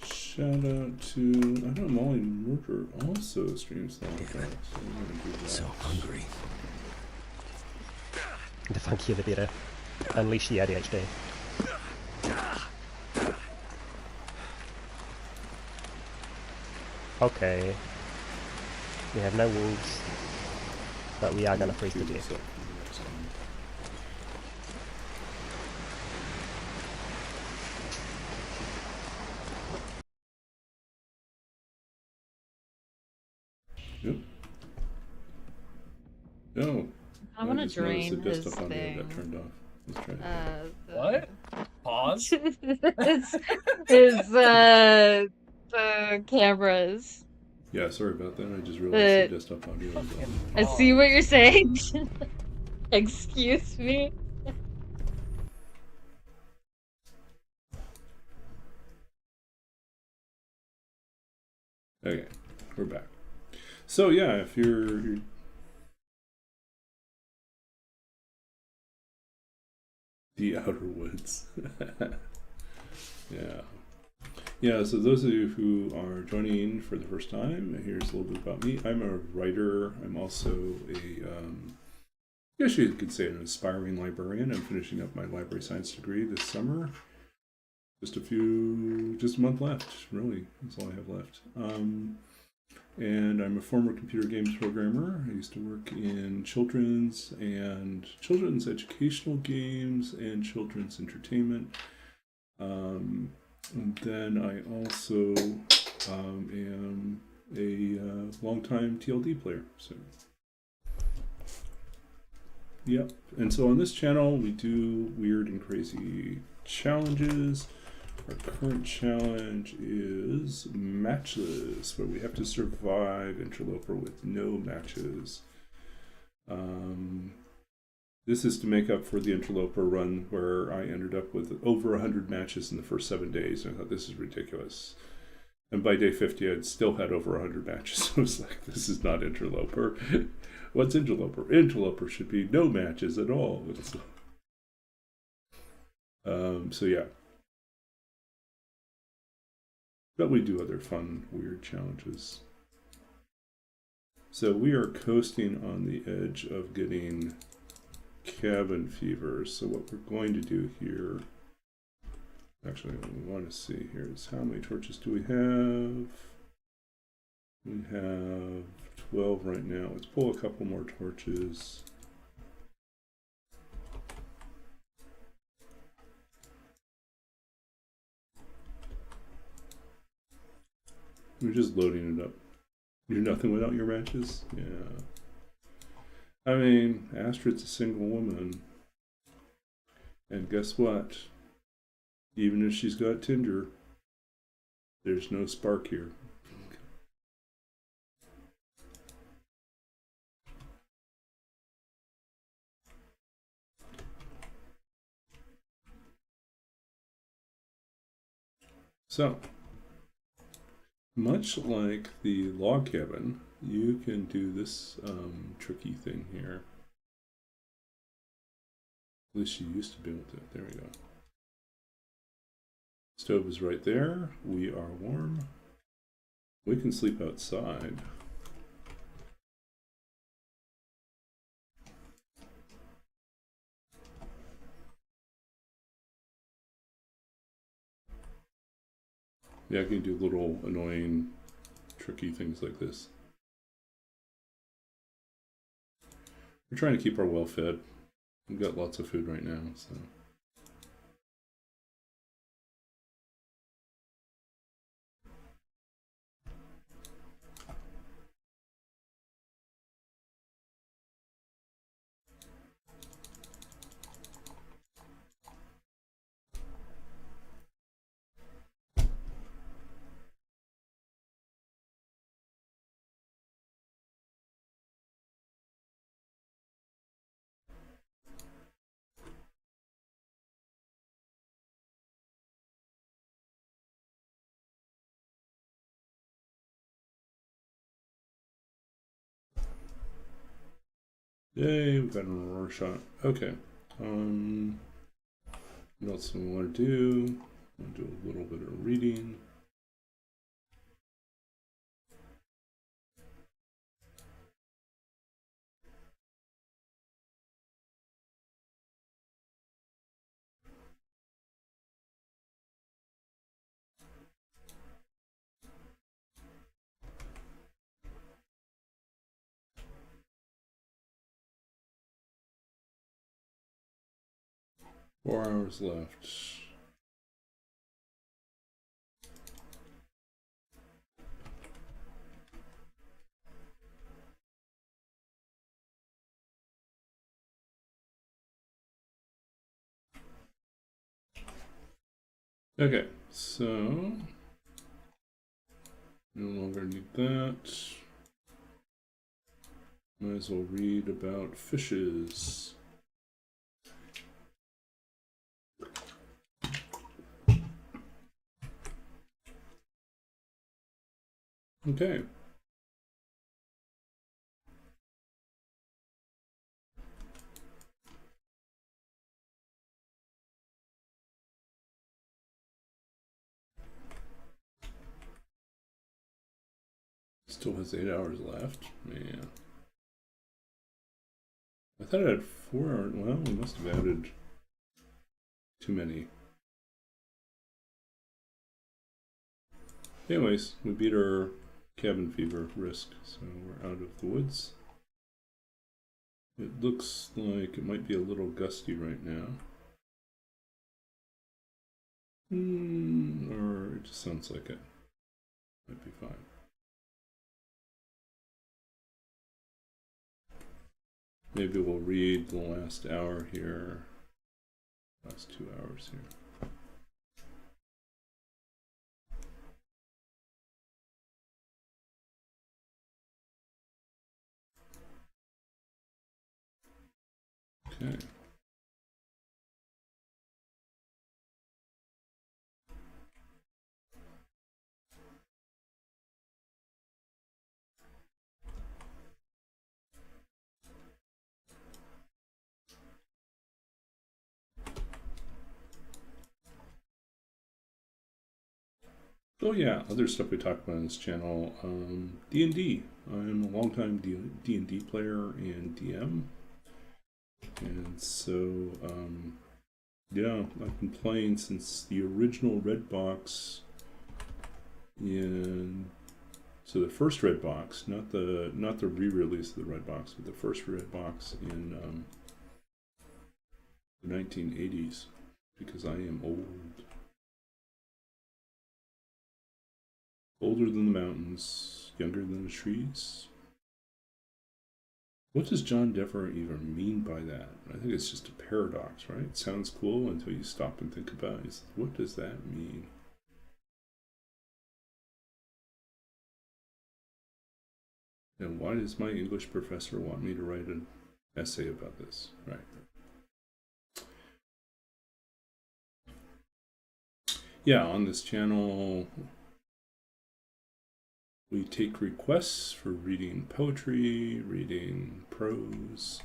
Shout out to, I know Molly Murder also streams Lollicats, so we're gonna do that. So hungry. Thank you, Libera. Unleash the ADHD. Okay. We have no wolves, but we are gonna freeze to death. Yep. No. I want to drain the his desktop audio got thing. turned off. Let's try it. What? Pause? his the cameras. Yeah, sorry about that. I just realized the desktop audio was off. I see what you're saying. Excuse me. Okay, we're back. So yeah, if you're the Outer Woods. Yeah, so those of you who are joining for the first time, here's a little bit about me. I'm a writer. I'm also a, I guess you could say an aspiring librarian. I'm finishing up my library science degree this summer. Just a month left, really. That's all I have left. And I'm a former computer games programmer. I used to work in children's educational games and children's entertainment. And then I also am a longtime TLD player. So, yep. And so on this channel, we do weird and crazy challenges. Our current challenge is Matchless, where we have to survive Interloper with no matches. This is to make up for the Interloper run where I ended up with over 100 matches in the first 7 days. I thought, this is ridiculous. And by day 50, I'd still had over 100 matches. I was like, this is not Interloper. What's Interloper? Interloper should be no matches at all. So yeah. But we do other fun, weird challenges. So we are coasting on the edge of getting cabin fever. So what we're going to do here, actually what we want to see here is how many torches do we have? We have 12 right now. Let's pull a couple more torches. We're just loading it up. You're nothing without your matches? Yeah. I mean, Astrid's a single woman. And guess what? Even if she's got Tinder, there's no spark here. So, much like the log cabin, you can do this tricky thing here. At least you used to be able to. There we go. Stove is right there. We are warm. We can sleep outside. Yeah, I can do little annoying, tricky things like this. We're trying to keep our well fed. We've got lots of food right now, so. 'Yay, we've got an aurora shot. Okay. What else do we want to do? We'll do a little bit of reading. Four hours left. Okay, so no longer need that. Might as well read about fishes. Okay. Still has 8 hours left. Man. I thought I had 4 hours. Well, we must have added too many. Anyways, we beat our cabin fever risk, so we're out of the woods. It looks like it might be a little gusty right now. Or it just sounds like it. Might be fine. Maybe we'll read the last hour here. Last 2 hours here. Okay. Oh yeah, other stuff we talked about on this channel. D&D. I'm a longtime D&D player and DM. And so, yeah, I've been playing since the original Red Box so the first Red Box, not the re-release of the Red Box, but the first Red Box in the 1980s, because I am old. Older than the mountains, younger than the trees. What does John Dever even mean by that? I think it's just a paradox, right? It sounds cool until you stop and think about it. What does that mean? And why does my English professor want me to write an essay about this? Right. Yeah, on this channel, we take requests for reading poetry, reading prose,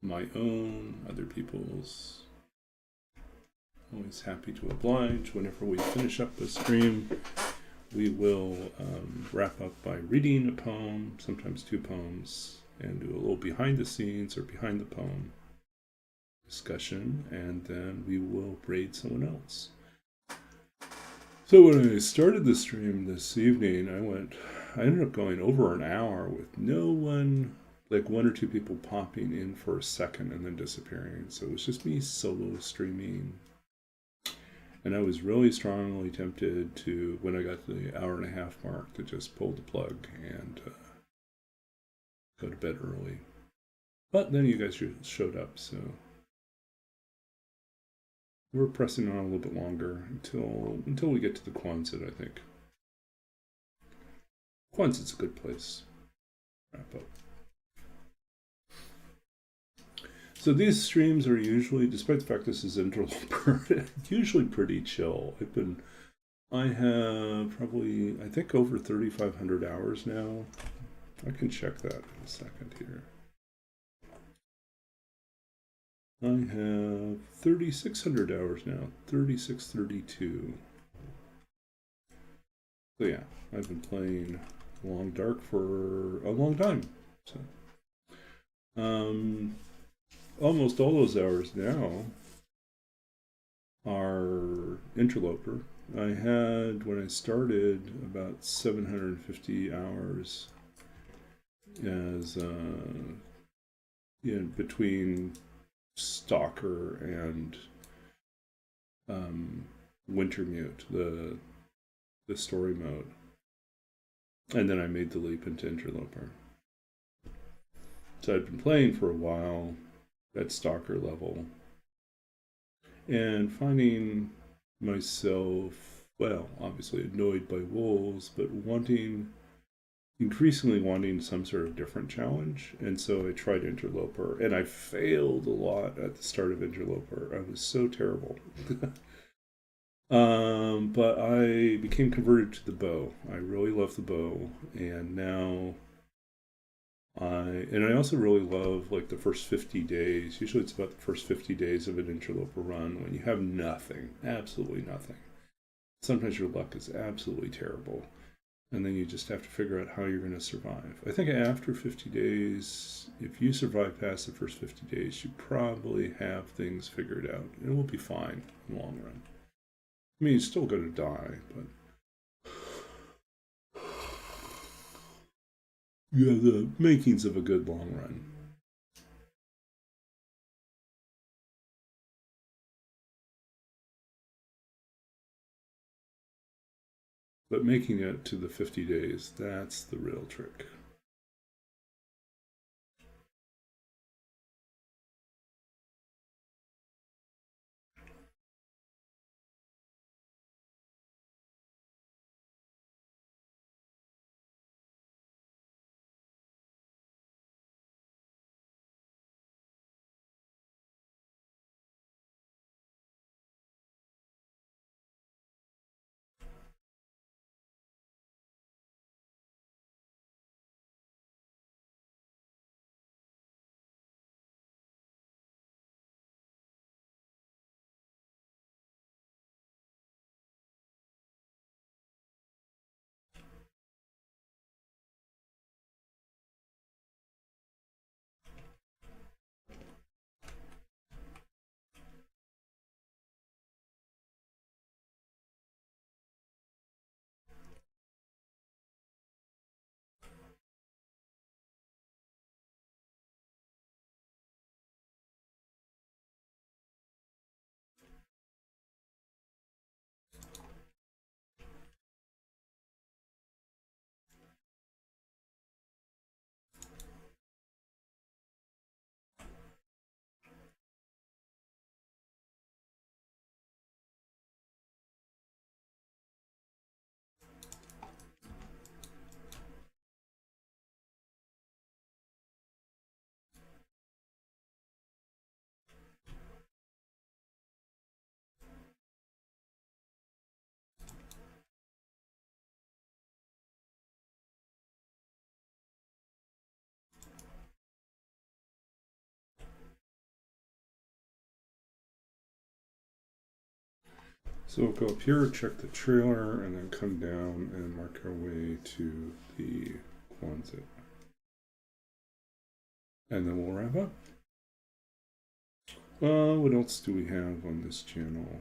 my own, other people's. Always happy to oblige. Whenever we finish up a stream, we will wrap up by reading a poem, sometimes two poems, and do a little behind the scenes or behind the poem discussion, and then we will raid someone else. So when I started the stream this evening, I ended up going over an hour with no one, like one or two people popping in for a second and then disappearing. So it was just me solo streaming. And I was really strongly tempted to, when I got to the hour and a half mark, to just pull the plug and go to bed early. But then you guys showed up, so we're pressing on a little bit longer until we get to the Quonset, I think. Quonset's a good place. Wrap up. So these streams are usually, despite the fact this is Interloper, usually pretty chill. I have probably, I think, over 3,500 hours now. I can check that in a second here. I have 3,600 hours now, 3,632. So yeah, I've been playing Long Dark for a long time. So, almost all those hours now are Interloper. I had, when I started, about 750 hours as between Stalker and Wintermute, the story mode, and then I made the leap into Interloper. So I'd been playing for a while at Stalker level and finding myself, well, obviously annoyed by wolves, but increasingly wanting some sort of different challenge. And so I tried Interloper, and I failed a lot at the start of Interloper. I was so terrible. But I became converted to the bow. I really love the bow, and now I also really love like the first 50 days. Usually it's about the first 50 days of an Interloper run when you have nothing, absolutely nothing. Sometimes your luck is absolutely terrible, and then you just have to figure out how you're going to survive. I think after 50 days, if you survive past the first 50 days, you probably have things figured out. It will be fine in the long run. I mean, you're still going to die, but you have the makings of a good long run. But making it to the 50 days, that's the real trick. So we'll go up here, check the trailer, and then come down and mark our way to the Quonset. And then we'll wrap up. What else do we have on this channel?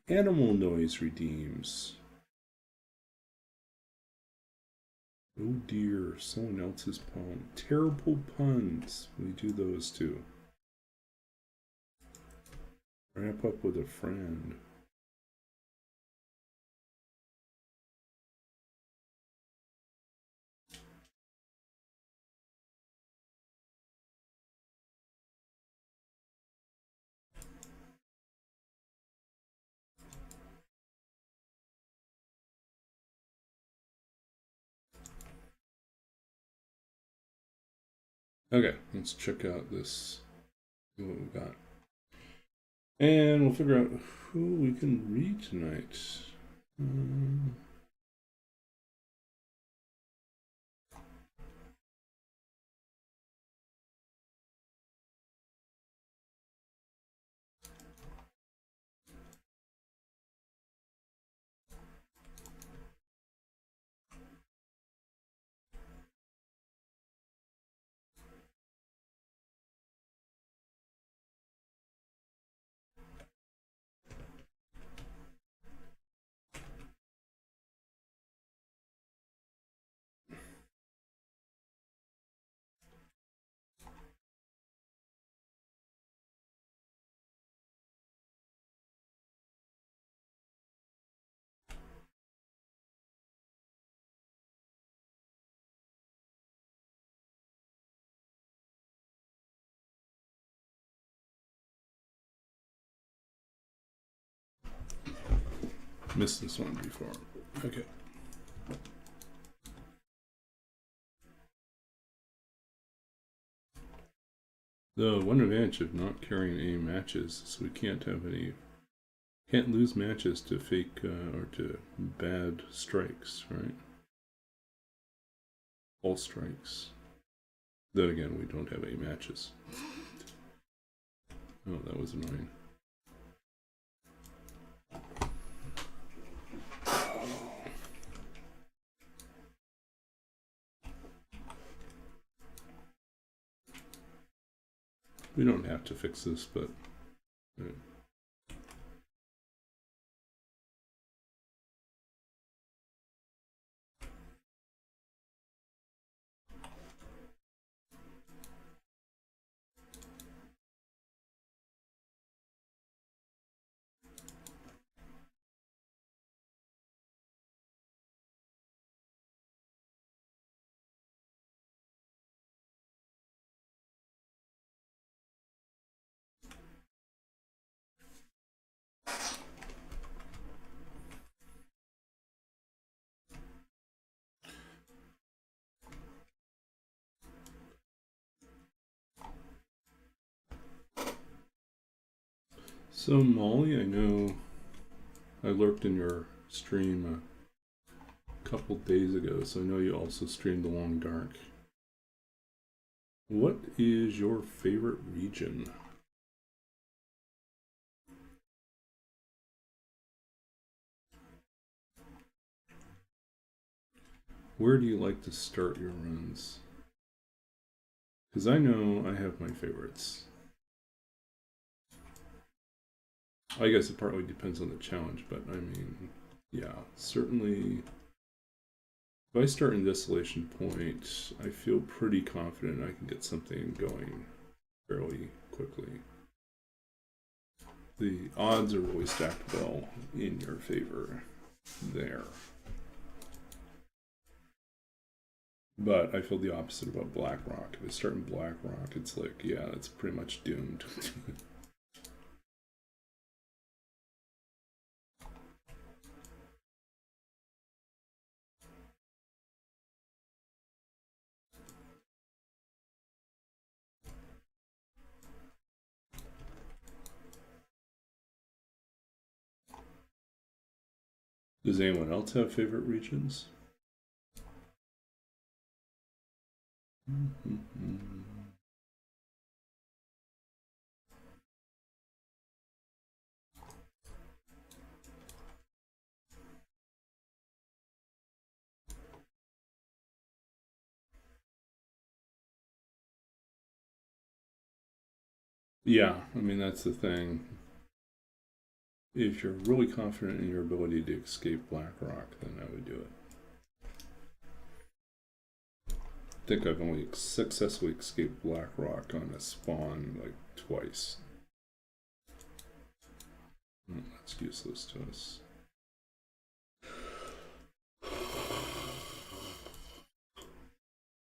Animal noise redeems. Oh dear, someone else's poem. Terrible puns. We do those too. Wrap up with a friend. Okay, let's check out this, see what we got. And we'll figure out who we can read tonight. Missed this one before. Okay. The one advantage of not carrying any matches is we can't lose matches to fake or to bad strikes, right? False strikes. Then again, we don't have any matches. Oh, that was annoying. We don't have to fix this, but so Molly, I know I lurked in your stream a couple days ago, so I know you also streamed The Long Dark. What is your favorite region? Where do you like to start your runs? Because I know I have my favorites. I guess it partly depends on the challenge, but I mean, yeah, certainly if I start in Desolation Point, I feel pretty confident I can get something going fairly quickly. The odds are really stacked well in your favor there. But I feel the opposite about Blackrock. If I start in Blackrock, it's like, yeah, it's pretty much doomed. Does anyone else have favorite regions? Yeah, I mean, that's the thing. If you're really confident in your ability to escape Blackrock, then I would do it. I think I've only successfully escaped Blackrock on a spawn like twice. That's useless to us.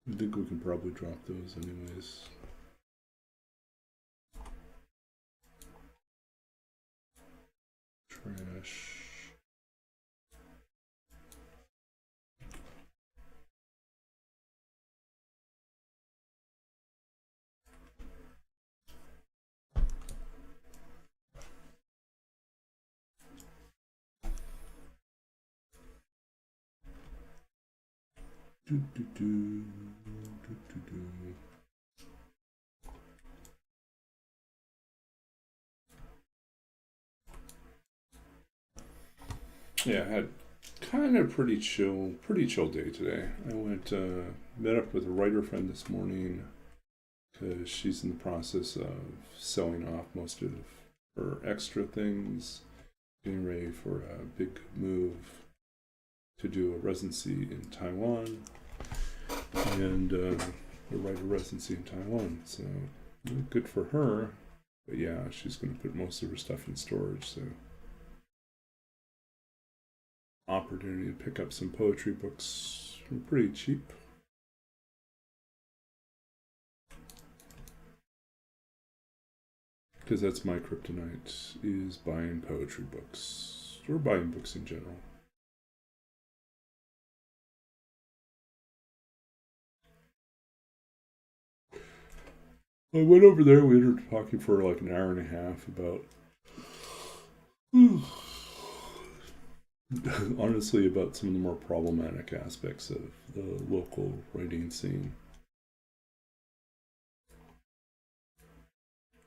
I think we can probably drop those anyways. Trash. Do, do, do, do, do, do. Yeah, I had kind of pretty chill day today. I went met up with a writer friend this morning because she's in the process of selling off most of her extra things, getting ready for a big move to do a residency in Taiwan, and a writer residency in Taiwan. So good for her. But yeah, she's going to put most of her stuff in storage. So opportunity to pick up some poetry books for pretty cheap. Because that's my kryptonite, is buying poetry books, or buying books in general. I went over there, we ended up talking for like an hour and a half about honestly about some of the more problematic aspects of the local writing scene.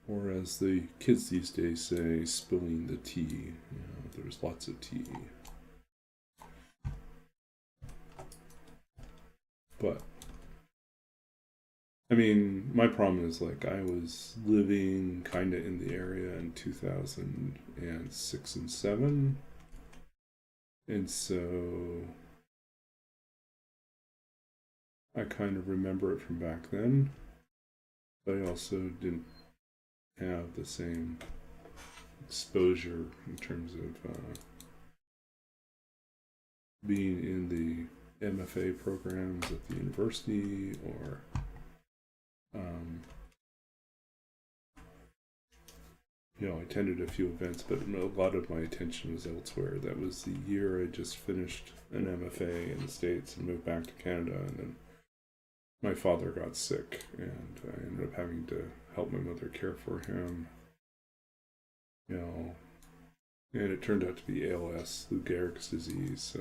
Or as the kids these days say, spilling the tea. You know, there's lots of tea. But I mean, my problem is like I was living kind of in the area in 2006 and 7. And so I kind of remember it from back then. But I also didn't have the same exposure in terms of being in the MFA programs at the university or you know, I attended a few events, but a lot of my attention was elsewhere. That was the year I just finished an MFA in the States and moved back to Canada, and then my father got sick, and I ended up having to help my mother care for him. You know, and it turned out to be ALS, Lou Gehrig's disease, so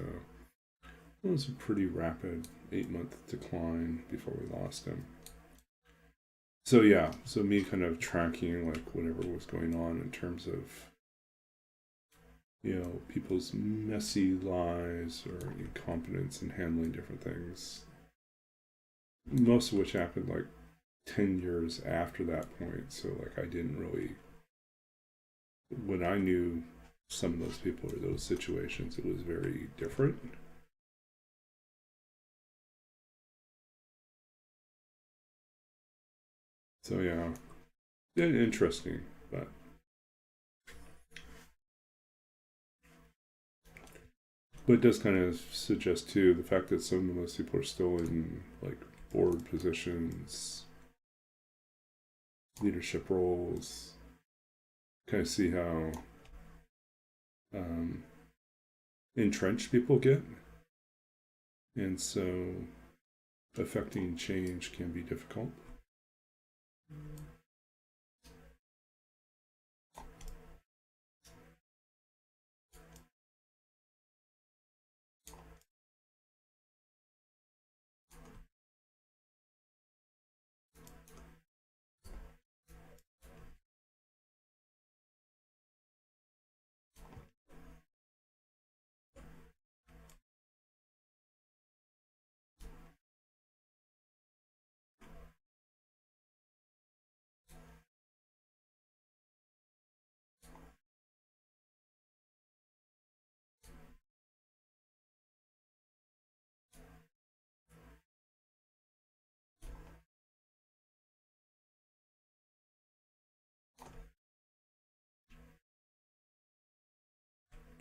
it was a pretty rapid 8-month decline before we lost him. So yeah, so me kind of tracking like whatever was going on in terms of, you know, people's messy lives or incompetence in handling different things. Most of which happened like 10 years after that point. So like I didn't really, when I knew some of those people or those situations, it was very different. So yeah, interesting, but it does kind of suggest too the fact that some of those people are still in like board positions, leadership roles. Kind of see how entrenched people get, and so affecting change can be difficult.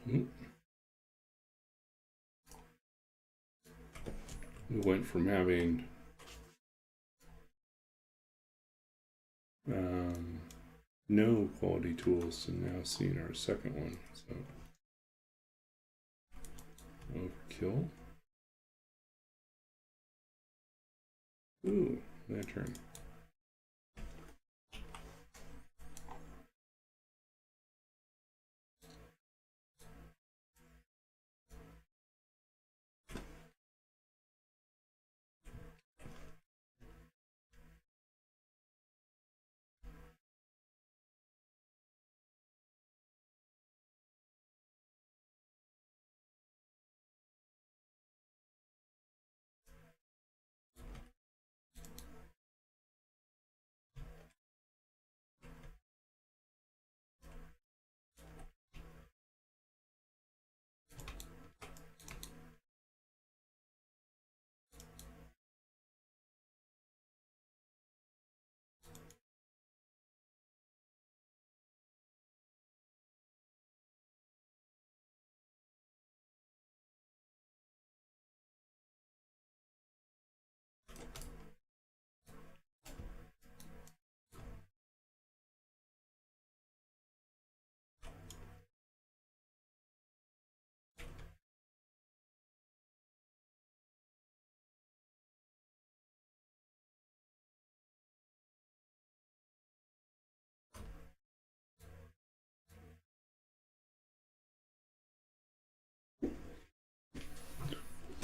We went from having no quality tools to now seeing our second one. So overkill. Ooh, lantern.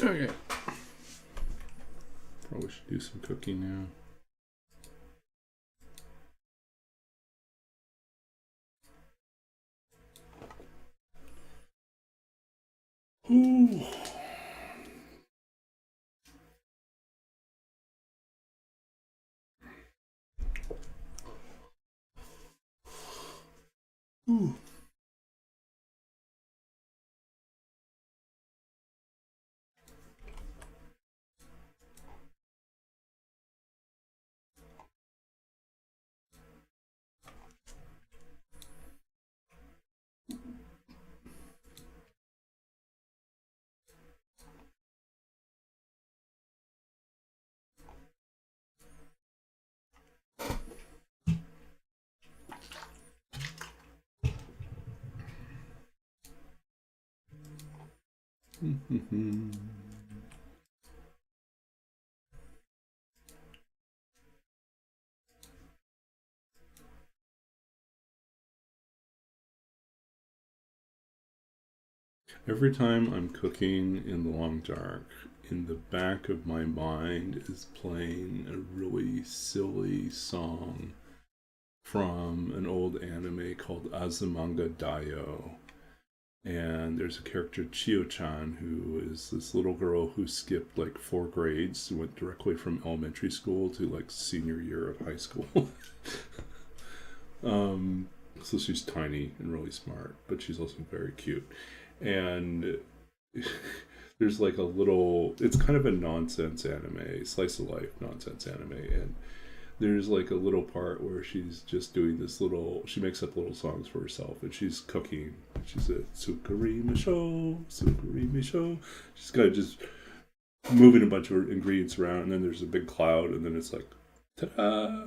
Okay. Probably should do some cooking now. Ooh. Ooh. Every time I'm cooking in the long dark, in the back of my mind is playing a really silly song from an old anime called Azumanga Daioh. And there's a character, Chio-chan, who is this little girl who skipped like 4 grades, went directly from elementary school to like senior year of high school. So she's tiny and really smart, but she's also very cute. And there's like a little, it's kind of a nonsense anime, slice of life nonsense anime, and there's like a little part where she's just doing this little, she makes up little songs for herself, and she's cooking. She said, Sukari Misho, Sukari Misho. She's kind of just moving a bunch of ingredients around, and then there's a big cloud, and then it's like, ta-da!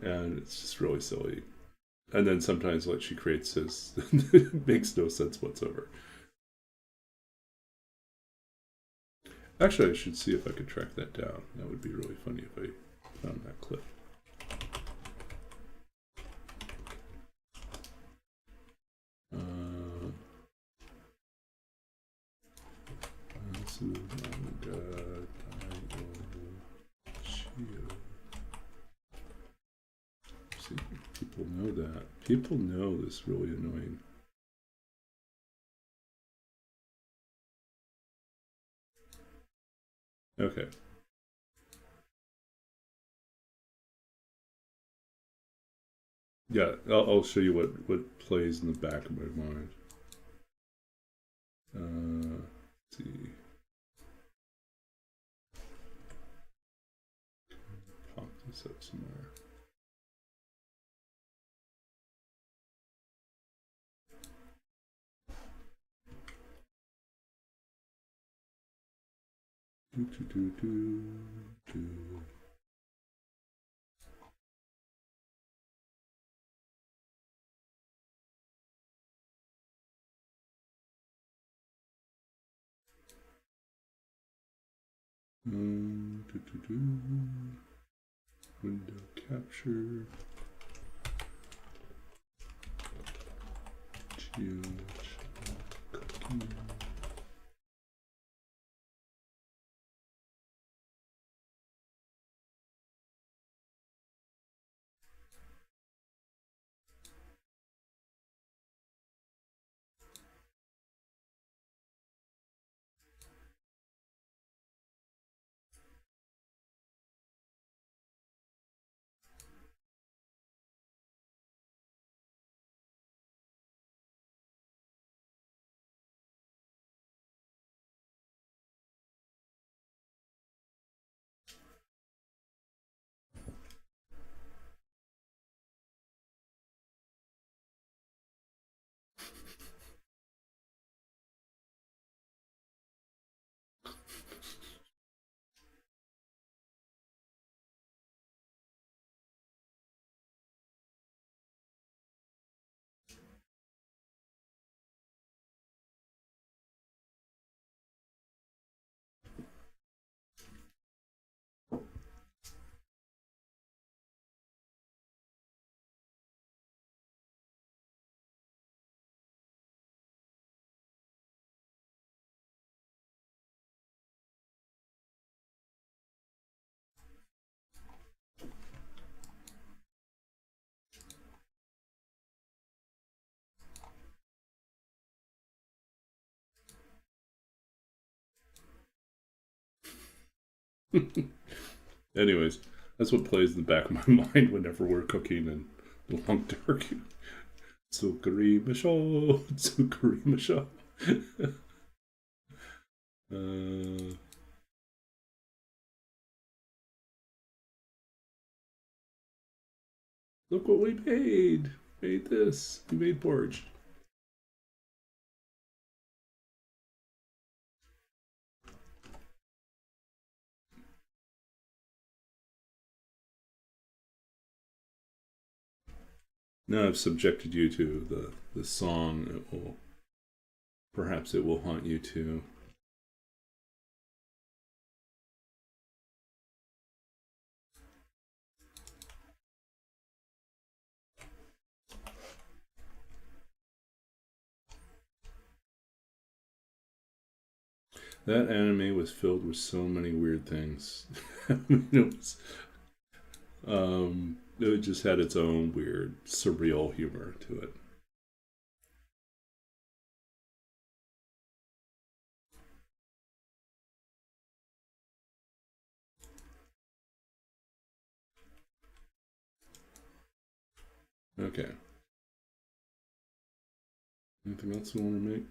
And it's just really silly. And then sometimes what she creates is makes no sense whatsoever. Actually, I should see if I could track that down. That would be really funny if I found that clip. See, people know that. People know this really annoying. Okay. Yeah, I'll show you what plays in the back of my mind. Let's see. Pop this up somewhere. Do, do, do, do, do. Do, do, do. Window capture. Cookie. Anyways, that's what plays in the back of my mind whenever we're cooking and the long dark. Tsukuri Misho, Tsukuri Misho. Look what we made! Made this. We made porridge. Now I've subjected you to the song. It will, perhaps it will haunt you too. That anime was filled with so many weird things. It just had its own weird, surreal humor to it. Okay. Anything else you want to make?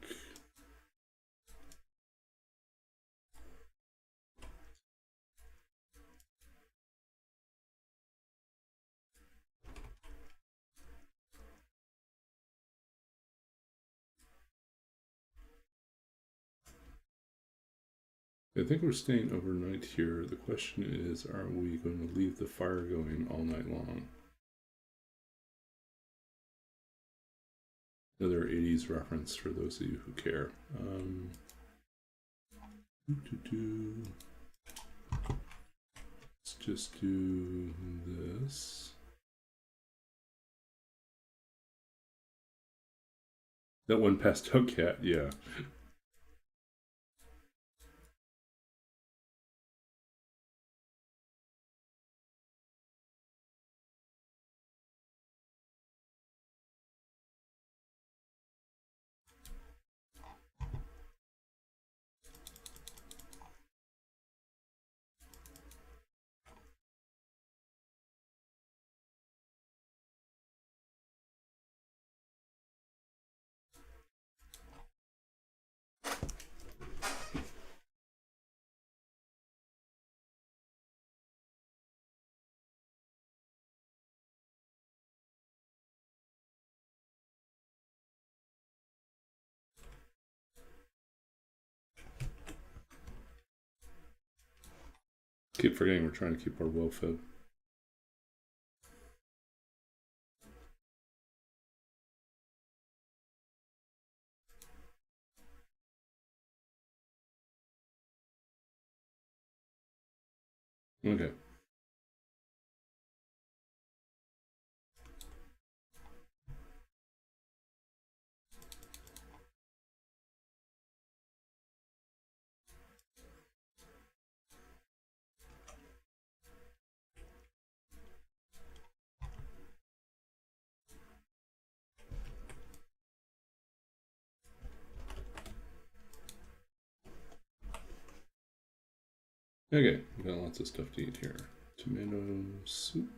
I think we're staying overnight here. The question is, are we going to leave the fire going all night long? Another 80s reference for those of you who care. Let's just do this. That one pastel cat, yeah. Keep forgetting we're trying to keep our well fed. Okay. Okay, we got lots of stuff to eat here. Tomato soup.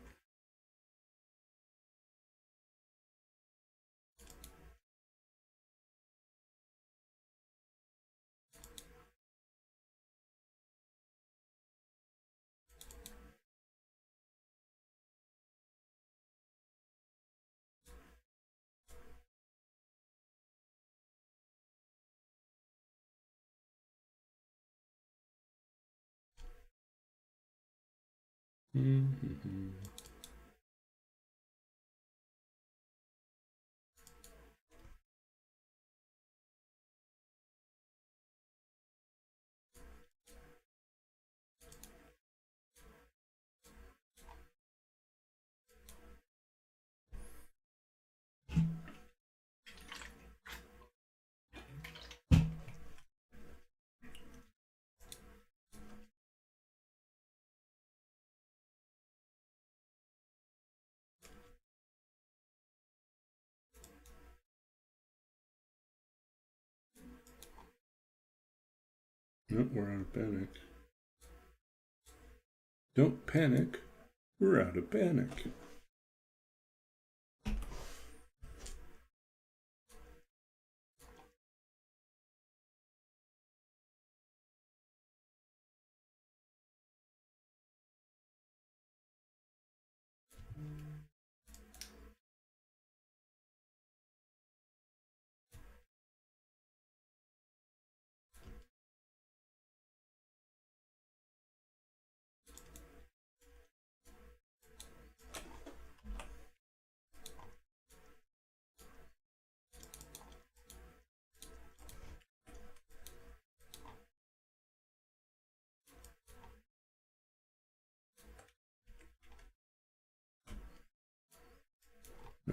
Mm-hmm. Nope, we're out of panic. Don't panic. We're out of panic.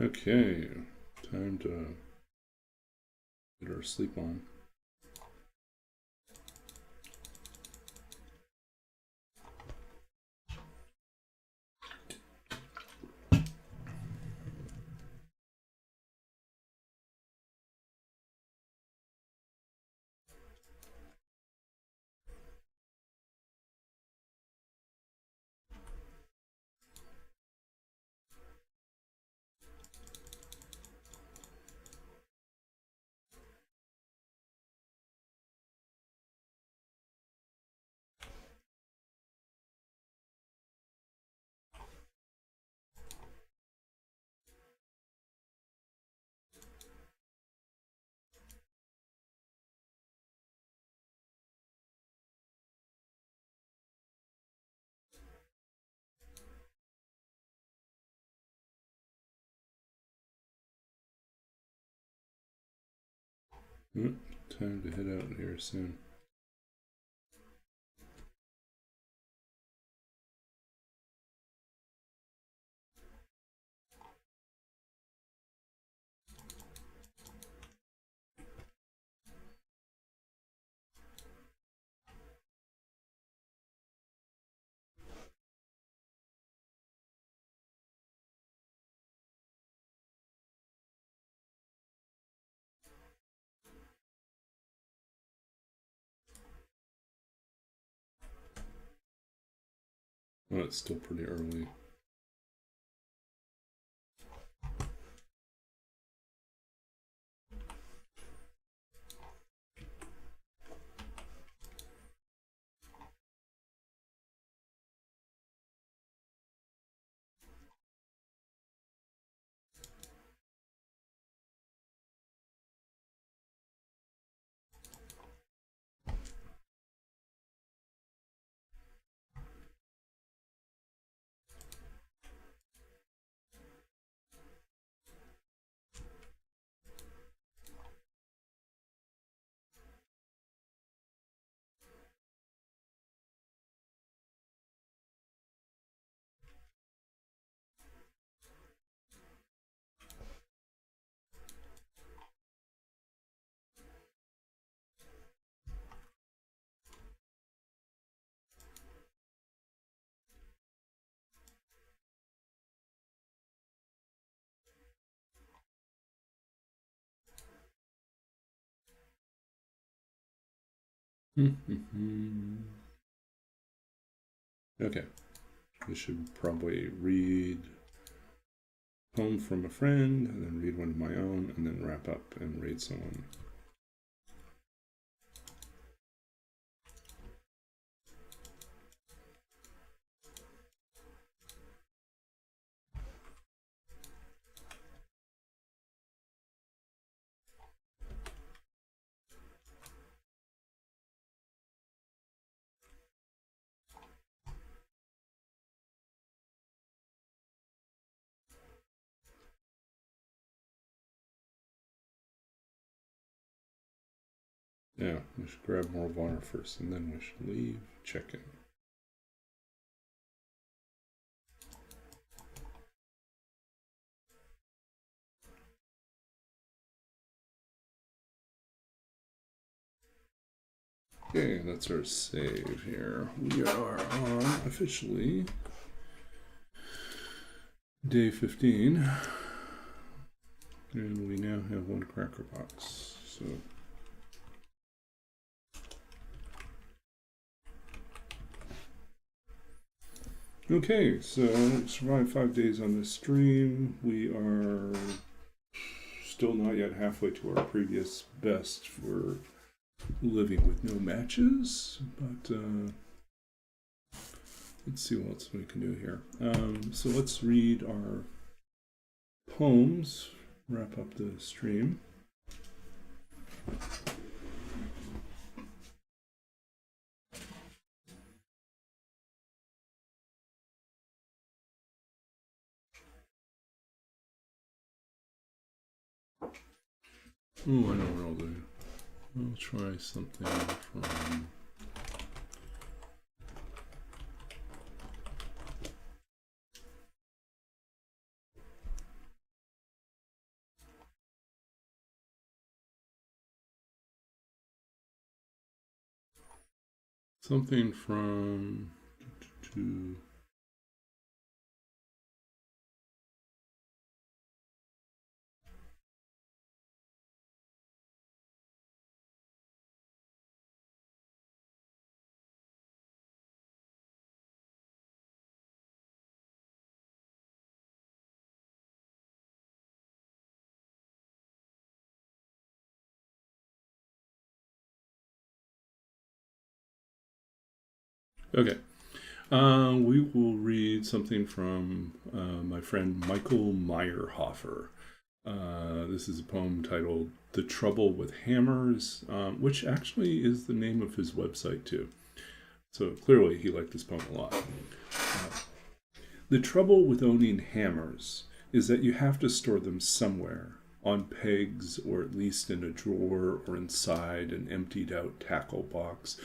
Okay, time to get our sleep on. Time to head out here soon. Well, it's still pretty early. Okay. I should probably read poem from a friend, and then read one of my own, and then wrap up and read someone. Yeah, we should grab more water first, and then we should leave. Check in. Okay, that's our save here. We are on officially day 15, and we now have one cracker box. So okay, so survived 5 days on this stream. We are still not yet halfway to our previous best for living with no matches, but let's see what else we can do here. So let's read our poems, wrap up the stream. Oh, I know what I'll do. I'll try something from to okay. We will read something from my friend Michael Meyerhofer. This is a poem titled The Trouble with Hammers, which actually is the name of his website too. So clearly he liked this poem a lot. The trouble with owning hammers is that you have to store them somewhere, on pegs or at least in a drawer or inside an emptied out tackle box,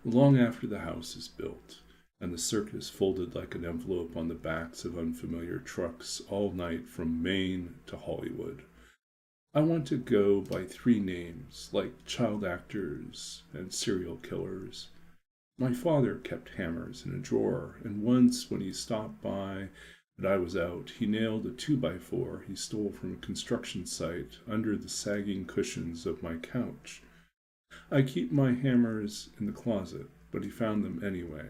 long after the house is built and the circus folded like an envelope on the backs of unfamiliar trucks all night from Maine to Hollywood. I want to go by 3 names, like child actors and serial killers. My father kept hammers in a drawer, and once when he stopped by and I was out, he nailed a 2x4 he stole from a construction site under the sagging cushions of my couch. I keep my hammers in the closet, but he found them anyway.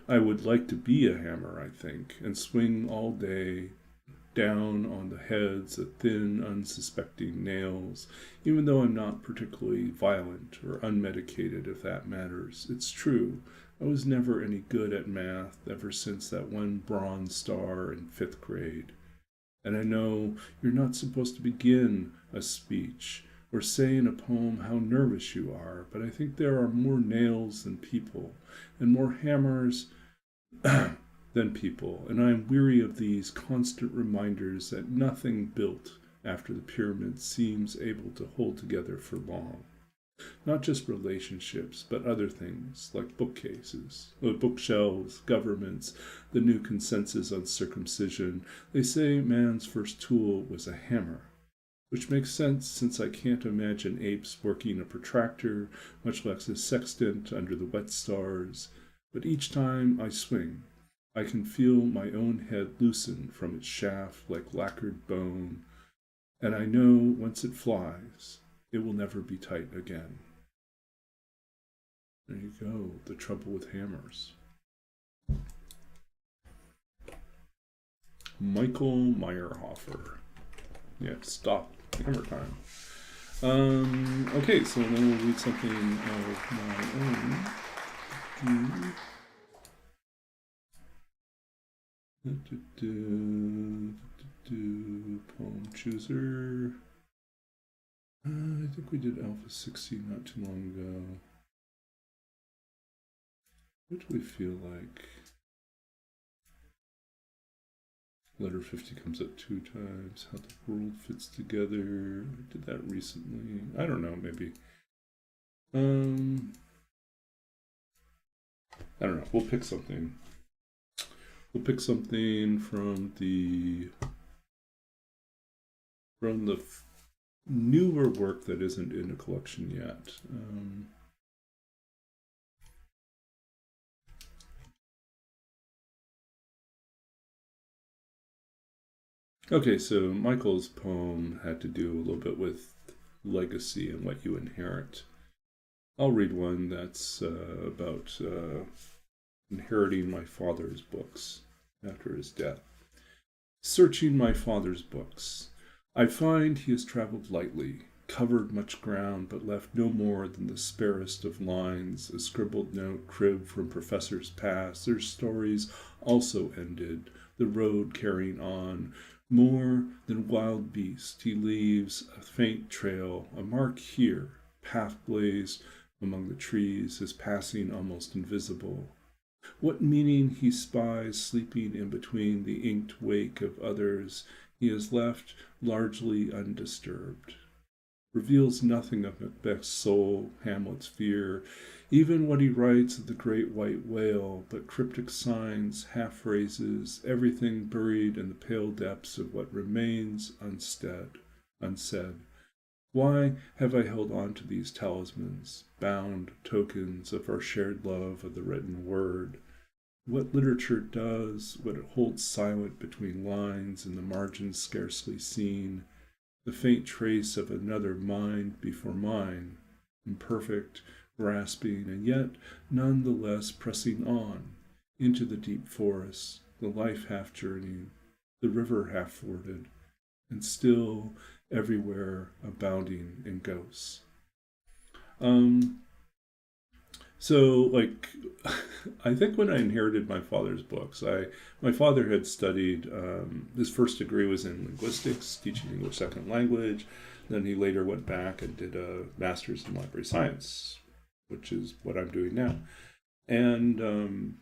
I would like to be a hammer, I think, and swing all day down on the heads of thin, unsuspecting nails, even though I'm not particularly violent or unmedicated, if that matters. It's true, I was never any good at math ever since that one bronze star in 5th grade. And I know you're not supposed to begin a speech or say in a poem how nervous you are, but I think there are more nails than people, and more hammers than people, and I am weary of these constant reminders that nothing built after the pyramids seems able to hold together for long. Not just relationships, but other things like bookcases, bookshelves, governments, the new consensus on circumcision. They say man's first tool was a hammer, which makes sense since I can't imagine apes working a protractor, much less a sextant under the wet stars. But each time I swing, I can feel my own head loosen from its shaft like lacquered bone, and I know once it flies, it will never be tight again. There you go. The Trouble with Hammers. Michael Meyerhofer. Yeah, stop. Hammer time. Okay, so then we'll read something of my own. Poem chooser. I think we did Alpha 60 not too long ago. What do we feel like? Letter 50 comes up 2 times. How the world fits together. I did that recently. I don't know, maybe. I don't know. We'll pick something. We'll pick something from the newer work that isn't in a collection yet. Okay, so Michael's poem had to do a little bit with legacy and what you inherit. I'll read one that's about inheriting my father's books after his death. Searching my father's books, I find he has traveled lightly, covered much ground, but left no more than the sparest of lines, a scribbled note cribbed from professors past, their stories also ended, the road carrying on. More than wild beast, he leaves a faint trail, a mark here, path blazed among the trees, his passing almost invisible. What meaning he spies sleeping in between the inked wake of others he has left largely undisturbed. Reveals nothing of Macbeth's soul, Hamlet's fear, even what he writes of the great white whale, but cryptic signs, half-phrases, everything buried in the pale depths of what remains unsaid. Why have I held on to these talismans, bound tokens of our shared love of the written word? What literature does, what it holds silent between lines and the margins scarcely seen, the faint trace of another mind before mine, imperfect, grasping, and yet none the less pressing on, into the deep forest, the life half journeying, the river half forded, and still everywhere abounding in ghosts. So, like, I think when I inherited my father's books, my father had studied, his first degree was in linguistics, teaching English second language. Then he later went back and did a master's in library science, which is what I'm doing now. And,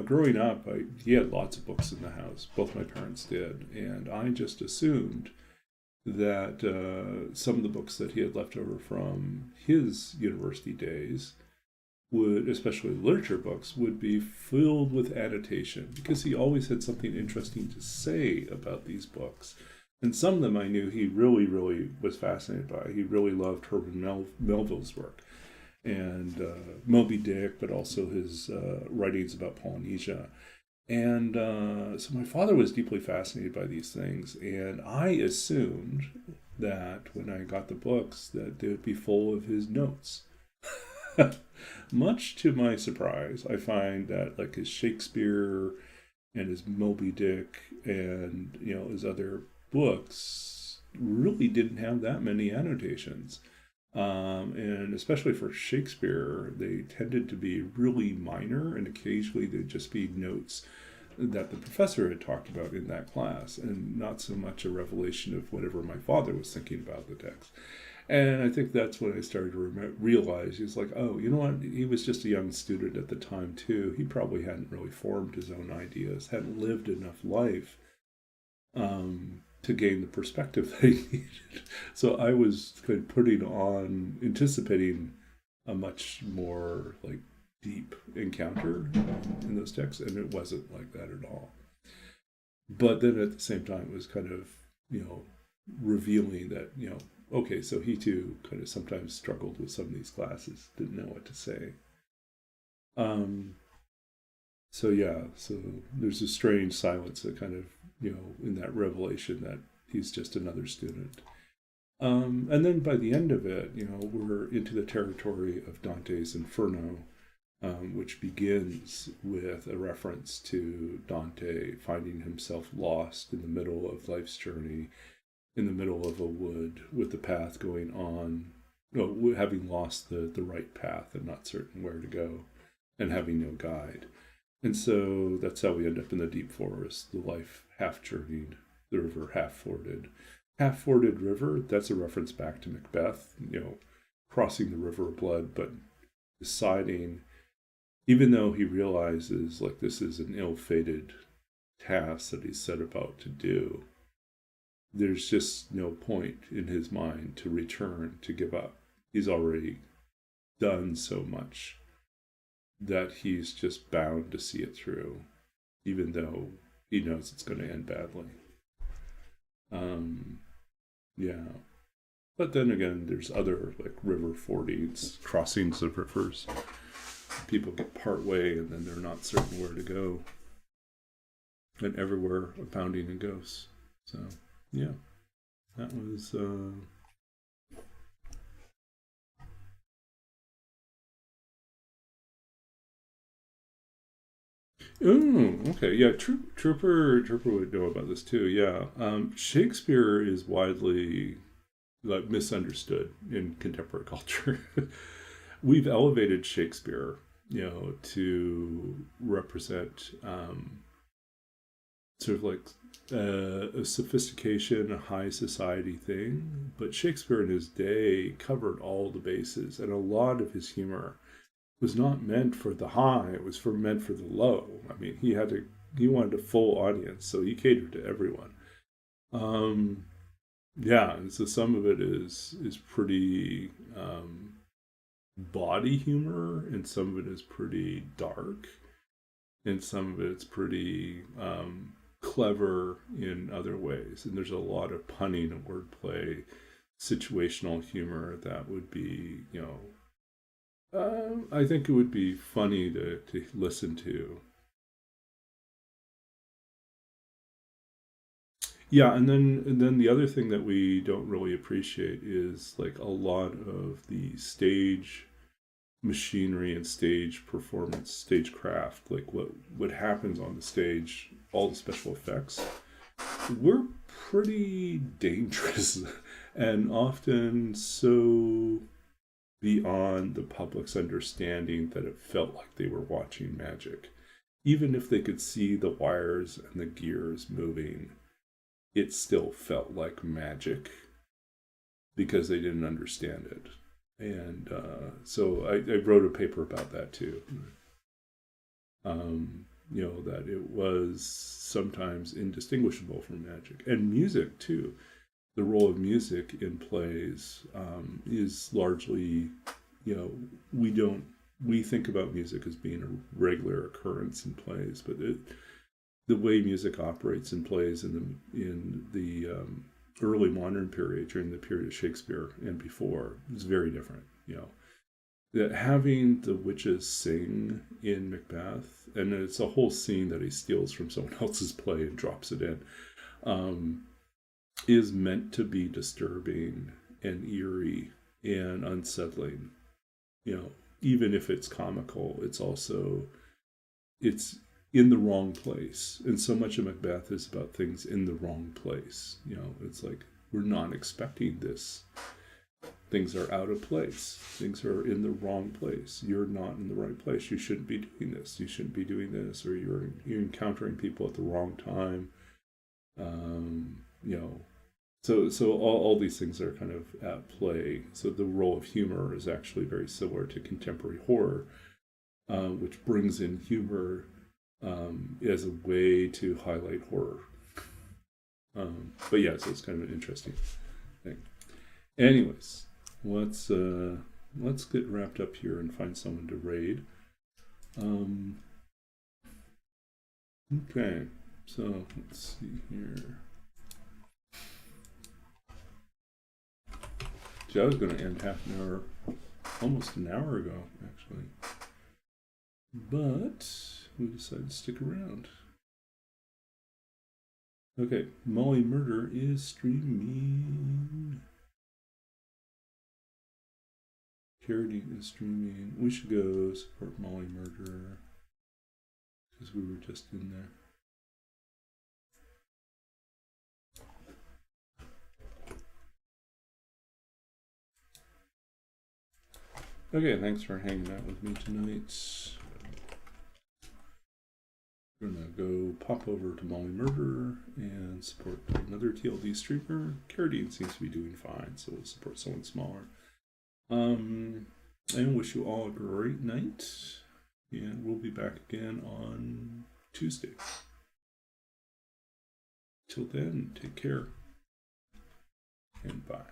growing up, he had lots of books in the house. Both my parents did. And I just assumed that some of the books that he had left over from his university days would, especially literature books, would be filled with annotation because he always had something interesting to say about these books. And some of them I knew he really, really was fascinated by. He really loved Herman Melville's work and Moby Dick, but also his writings about Polynesia. And so my father was deeply fascinated by these things, and I assumed that when I got the books that they would be full of his notes. Much to my surprise, I find that like his Shakespeare and his Moby Dick and his other books really didn't have that many annotations. And especially for Shakespeare, they tended to be really minor, and occasionally they'd just be notes that the professor had talked about in that class, and not so much a revelation of whatever my father was thinking about the text. And I think that's when I started to realize, he's like, oh, you know what? He was just a young student at the time, too. He probably hadn't really formed his own ideas, hadn't lived enough life to gain the perspective that he needed. So I was kind of anticipating a much more like deep encounter in those texts, and it wasn't like that at all. But then at the same time, it was kind of, revealing that, okay, so he too kind of sometimes struggled with some of these classes, didn't know what to say. So there's a strange silence that kind of, in that revelation that he's just another student. And then by the end of it, we're into the territory of Dante's Inferno, which begins with a reference to Dante finding himself lost in the middle of life's journey, in the middle of a wood, with the path going on, having lost the right path and not certain where to go, and having no guide. And so that's how we end up in the deep forest, the life half journeyed, the river half forded. Half forded river, that's a reference back to Macbeth, crossing the river of blood, but deciding, even though he realizes like this is an ill-fated task that he's set about to do, there's just no point in his mind to return, to give up. He's already done so much that he's just bound to see it through, even though he knows it's going to end badly. Yeah. But then again, there's other like river fordings, crossings of rivers. People get part way and then they're not certain where to go. And everywhere abounding in ghosts. So, yeah. That was Oh, okay. Yeah, Trooper would know about this too. Yeah. Shakespeare is widely like misunderstood in contemporary culture. We've elevated Shakespeare, to represent sort of like a sophistication, a high society thing. But Shakespeare in his day covered all the bases, and a lot of his humor was not meant for the high, it was meant for the low. I mean, he wanted a full audience, so he catered to everyone. Yeah, and so some of it is pretty body humor, and some of it is pretty dark, and some of it's pretty clever in other ways. And there's a lot of punning and wordplay, situational humor that would be, I think it would be funny to listen to. Yeah, and then the other thing that we don't really appreciate is like a lot of the stage machinery and stage performance, stagecraft, like what happens on the stage, all the special effects. We're pretty dangerous and often so beyond the public's understanding that it felt like they were watching magic. Even if they could see the wires and the gears moving, it still felt like magic because they didn't understand it. And so I wrote a paper about that too. That it was sometimes indistinguishable from magic. And music too. The role of music in plays is largely, we think about music as being a regular occurrence in plays, but the way music operates in plays in the early modern period, during the period of Shakespeare and before, is very different. That having the witches sing in Macbeth, and it's a whole scene that he steals from someone else's play and drops it in, is meant to be disturbing and eerie and unsettling. Even if it's comical, it's in the wrong place. And so much of Macbeth is about things in the wrong place. It's like, we're not expecting this. Things are out of place. Things are in the wrong place. You're not in the right place. You shouldn't be doing this. You shouldn't be doing this. Or you're encountering people at the wrong time. So all these things are kind of at play. So the role of humor is actually very similar to contemporary horror, which brings in humor as a way to highlight horror. But yeah, so it's kind of an interesting thing. Anyways, let's get wrapped up here and find someone to raid. Okay, so let's see here. See, I was going to end half an hour, almost an hour ago, actually. But we decided to stick around. Okay, Molly Murder is streaming. Carradine is streaming. We should go support Molly Murder because we were just in there. Okay, thanks for hanging out with me tonight. We're gonna go pop over to Molly Murder and support another TLD streamer. Carradine seems to be doing fine, so we'll support someone smaller. And wish you all a great night. And we'll be back again on Tuesday. Till then, take care and bye.